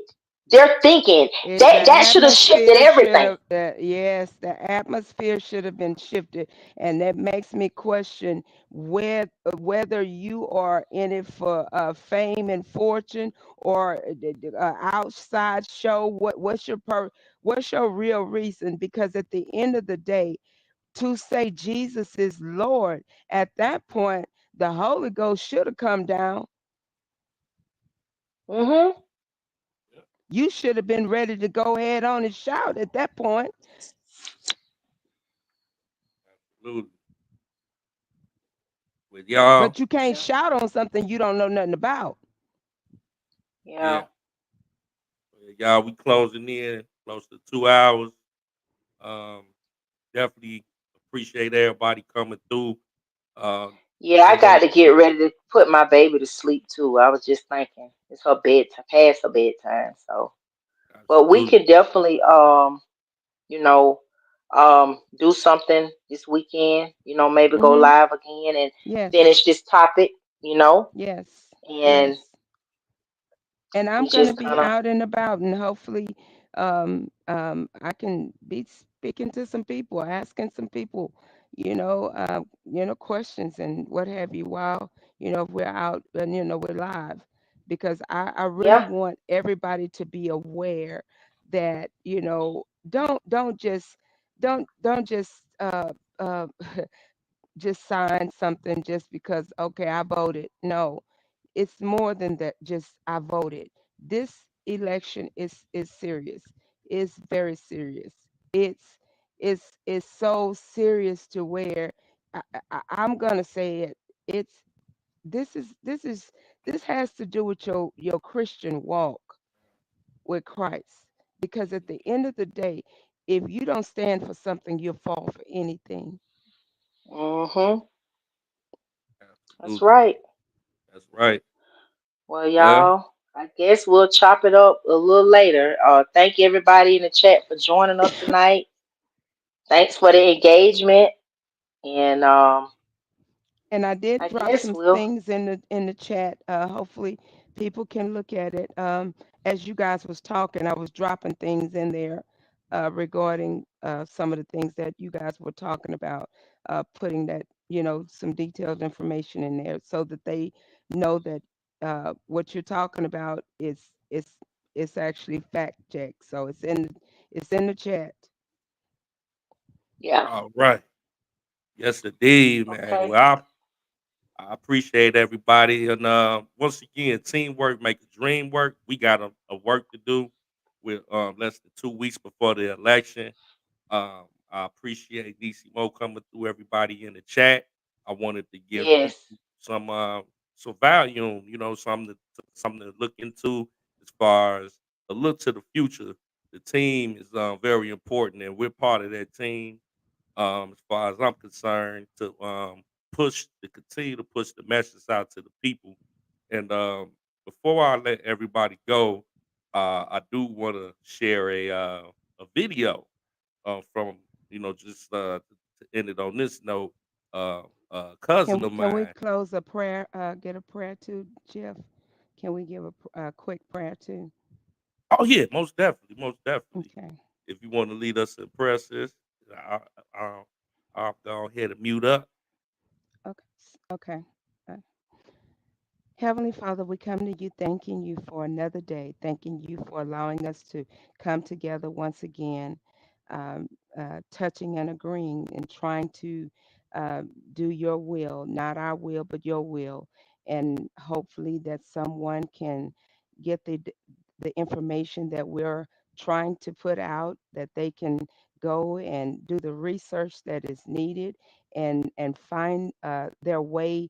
their thinking. That should have shifted everything. Yes, the atmosphere should have been shifted, and that makes me question whether you are in it for fame and fortune, or outside show. What's your real reason? Because at the end of the day, to say Jesus is Lord, at that point, the Holy Ghost should have come down. You should have been ready to go ahead on and shout at that point. Absolutely. With y'all. But you can't shout on something you don't know nothing about. Yeah. Y'all, we closing in close to 2 hours. Definitely appreciate everybody coming through. Yeah, I got to get ready to put my baby to sleep too. I was just thinking it's her bedtime, past her bedtime. So, but we could definitely, do something this weekend. Maybe go live again and finish this topic. Yes. And and I'm going to be out and about, and hopefully, I can be speaking to some people, asking some people, questions and what have you, while if we're out and we're live, because I really want everybody to be aware that don't just don't just just sign something just because okay I voted. No, it's more than that. Just I voted. This election is serious. It's very serious. It's it's so serious to where I'm gonna say it. It's this has to do with your Christian walk with Christ. Because at the end of the day, if you don't stand for something, you'll fall for anything. Mm-hmm. That's Absolutely. right. That's right. Well, Well, y'all, I guess we'll chop it up a little later. Thank everybody in the chat for joining us tonight. Thanks for the engagement. And And I did I drop guess some we'll, things in the chat. Hopefully, people can look at it. As you guys was talking, I was dropping things in there regarding some of the things that you guys were talking about. Putting that, some detailed information in there so that they know that what you're talking about is it's actually fact check. So it's in the chat. yeah. all right. Yes, indeed, man. Okay. Well, I appreciate everybody. And once again, teamwork make the dream work. We got a work to do with less than 2 weeks before the election. I appreciate DC Mo coming through everybody in the chat. I wanted to give Yes. people some value, something to look into as far as a look to the future. The team is very important, and we're part of that team. As far as I'm concerned, to continue to push the message out to the people. And before I let everybody go, I do want to share a video from just to end it on this note. Cousin of Can we mine. close a prayer? Get a prayer to Jeff. Can we give a quick prayer too? Oh yeah, most definitely, most definitely. Okay. If you want to lead us in prayer, sis, I, I, I'll go ahead and mute up. Okay. Okay. Uh, Heavenly Father, we come to you thanking you for another day, thanking you for allowing us to come together once again, um, touching and agreeing and trying to uh, do your will, not our will, but your will. And hopefully that someone can get the information that we're trying to put out, that they can go and do the research that is needed and find their way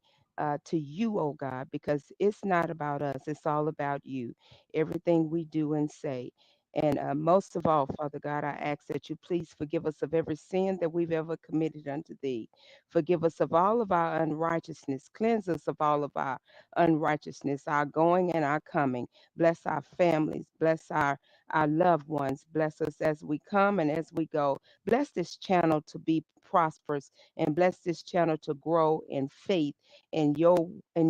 to you, oh God, because it's not about us, it's all about you, everything we do and say. And most of all, Father God, I ask that you please forgive us of every sin that we've ever committed unto thee. Forgive us of all of our unrighteousness. Cleanse us of all of our unrighteousness, our going and our coming. Bless our families. Bless our loved ones. Bless us as we come and as we go. Bless this channel to be prosperous and bless this channel to grow in faith in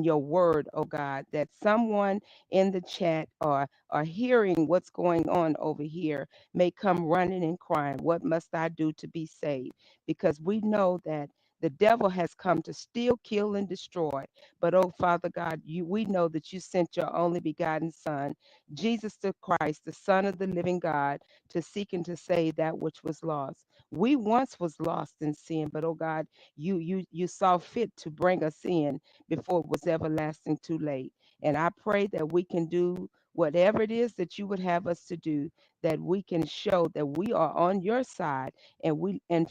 your word, oh God, that someone in the chat or hearing what's going on over here may come running and crying, what must I do to be saved? Because we know that the devil has come to steal, kill, and destroy. But oh Father God, we know that you sent your only begotten Son, Jesus the Christ, the Son of the living God, to seek and to save that which was lost. We once was lost in sin, but oh God, you saw fit to bring us in before it was everlasting too late. And I pray that we can do whatever it is that you would have us to do, that we can show that we are on your side, and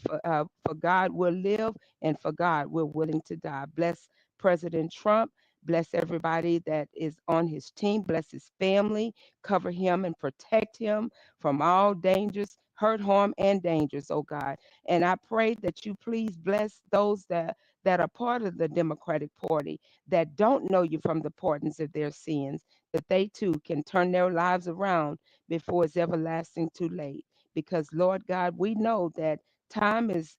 for God we'll live, and for God we're willing to die. Bless President Trump. Bless everybody that is on his team. Bless his family. Cover him and protect him from all dangers, hurt, harm, and dangers, oh God. And I pray that you please bless those that are part of the Democratic Party that don't know you from the pardons of their sins, that they too can turn their lives around before it's everlasting too late. Because Lord God, we know that time is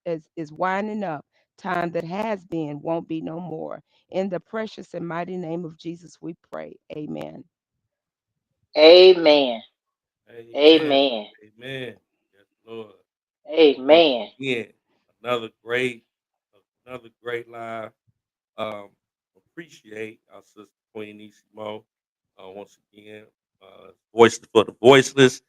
winding up. Time that has been won't be no more. In the precious and mighty name of Jesus, we pray. Amen. Amen. Amen. Amen. Amen. Yes, Lord. Once Amen. again, another great, another great live. Um, Appreciate our sister Queen Isimo. Once again, voice for the voiceless.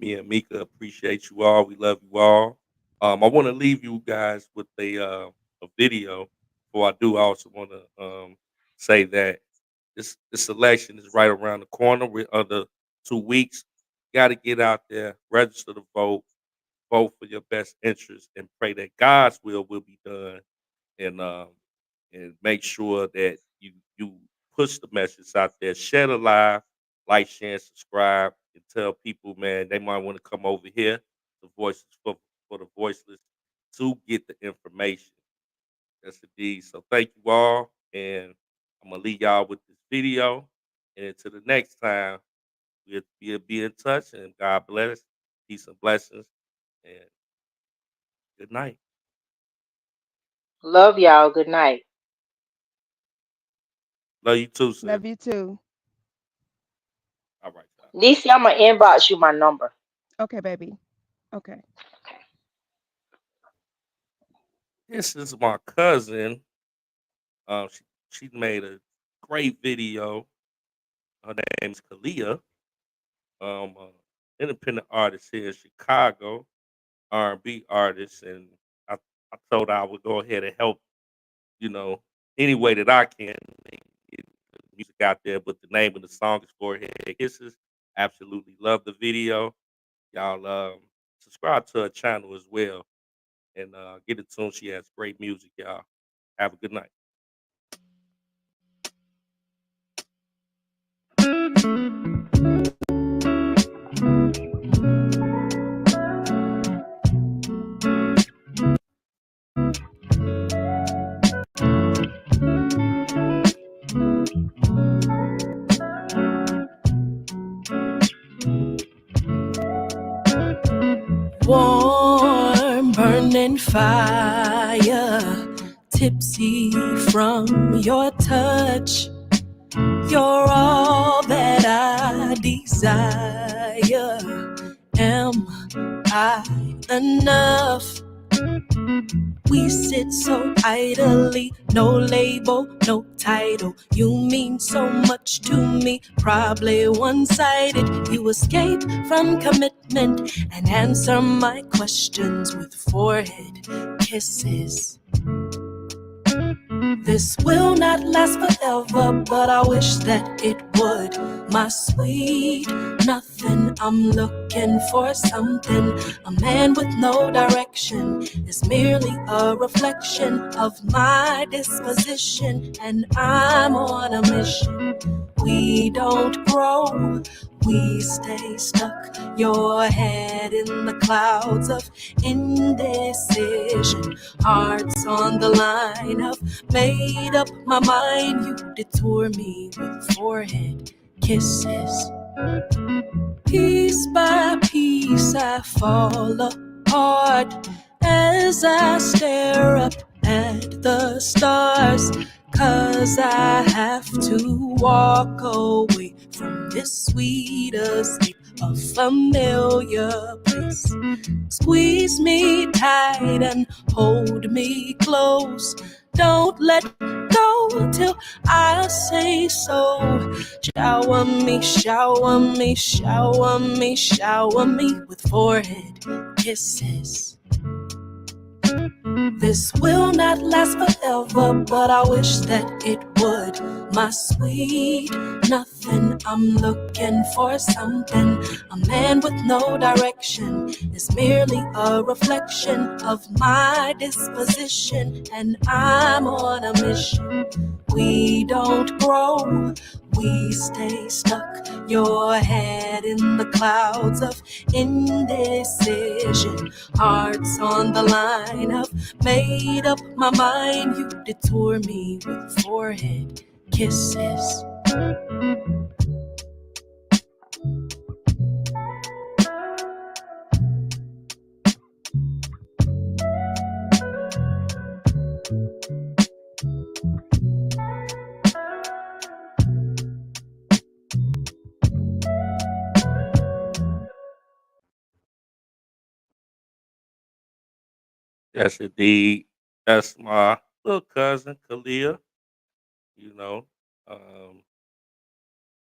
Me and Mika appreciate you all. We love you all. I want to leave you guys with a video. Before I do, I also want to say that this election is right around the corner. We're under 2 weeks. Got to get out there, register to vote for your best interest, and pray that God's will be done. And make sure that you push the message out there, share the live, like, share, and subscribe, and tell people, man, they might want to come over here, the voices for the voiceless, to get the information. That's the deed. So thank you all, and I'm gonna leave y'all with this video. And until the next time, we'll be in touch. And God bless, peace and blessings, and good night. Love y'all. Good night. Love you too, sis. Love you too. All right. Niecy, I'm gonna inbox you my number. Okay, baby. Okay. This is my cousin. She made a great video. Her name is Kalia. Independent artist here in Chicago, R&B artist, and I told her I would go ahead and help, any way that I can get music out there. But the name of the song is Forehead Kisses. Absolutely love the video. Y'all subscribe to her channel as well, and get it tuned. She has great music, y'all. Have a good night. Warm, burning fire, tipsy from your touch. You're all that I desire. Am I enough? We sit so idly, no label, no title. You mean so much to me, probably one-sided. You escape from commitment and answer my questions with forehead kisses. This will not last forever, but I wish that it would. My sweet nothing, I'm looking for something. A man with no direction is merely a reflection of my disposition, and I'm on a mission. We don't grow, we stay stuck. Your head in the clouds of indecision. Hearts on the line, I've made up my mind. You detour me with forehead kisses. Piece by piece I fall apart as I stare up at the stars. 'Cause I have to walk away from this sweet escape, a familiar place. Squeeze me tight and hold me close. Don't let go till I say so. Shower me, shower me, shower me, shower me with forehead kisses. This will not last forever, but I wish that it would. My sweet nothing, I'm looking for something. A man with no direction is merely a reflection of my disposition, and I'm on a mission. We don't grow, we stay stuck. Your head in the clouds of indecision. Hearts on the line, I've made up my mind. You detour me with forehead kisses. Yes, indeed. That's my little cousin, Kalia. You know, um,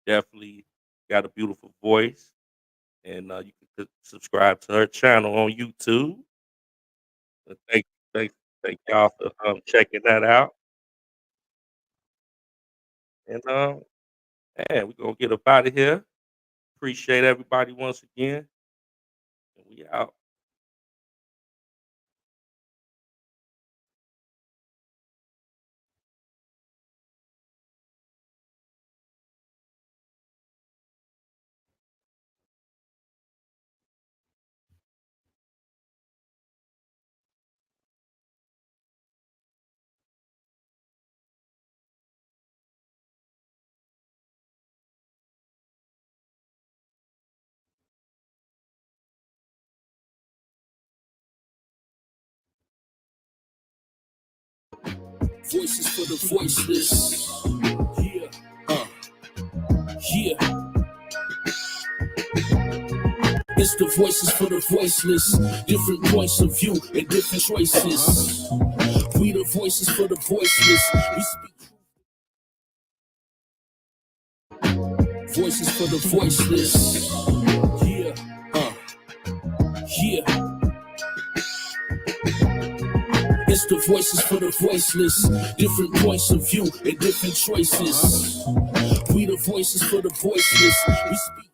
definitely got a beautiful voice. And you can subscribe to her channel on YouTube. Thank y'all for checking that out. And man, we're gonna get up out of here. Appreciate everybody once again. And we out. Voices for the voiceless. Yeah. Yeah. It's the voices for the voiceless. Different points of view and different choices. We the voices for the voiceless. We speak. Voices for the voiceless. Yeah. Yeah. It's the voices for the voiceless. Different points of view and different choices. We the voices for the voiceless. We speak.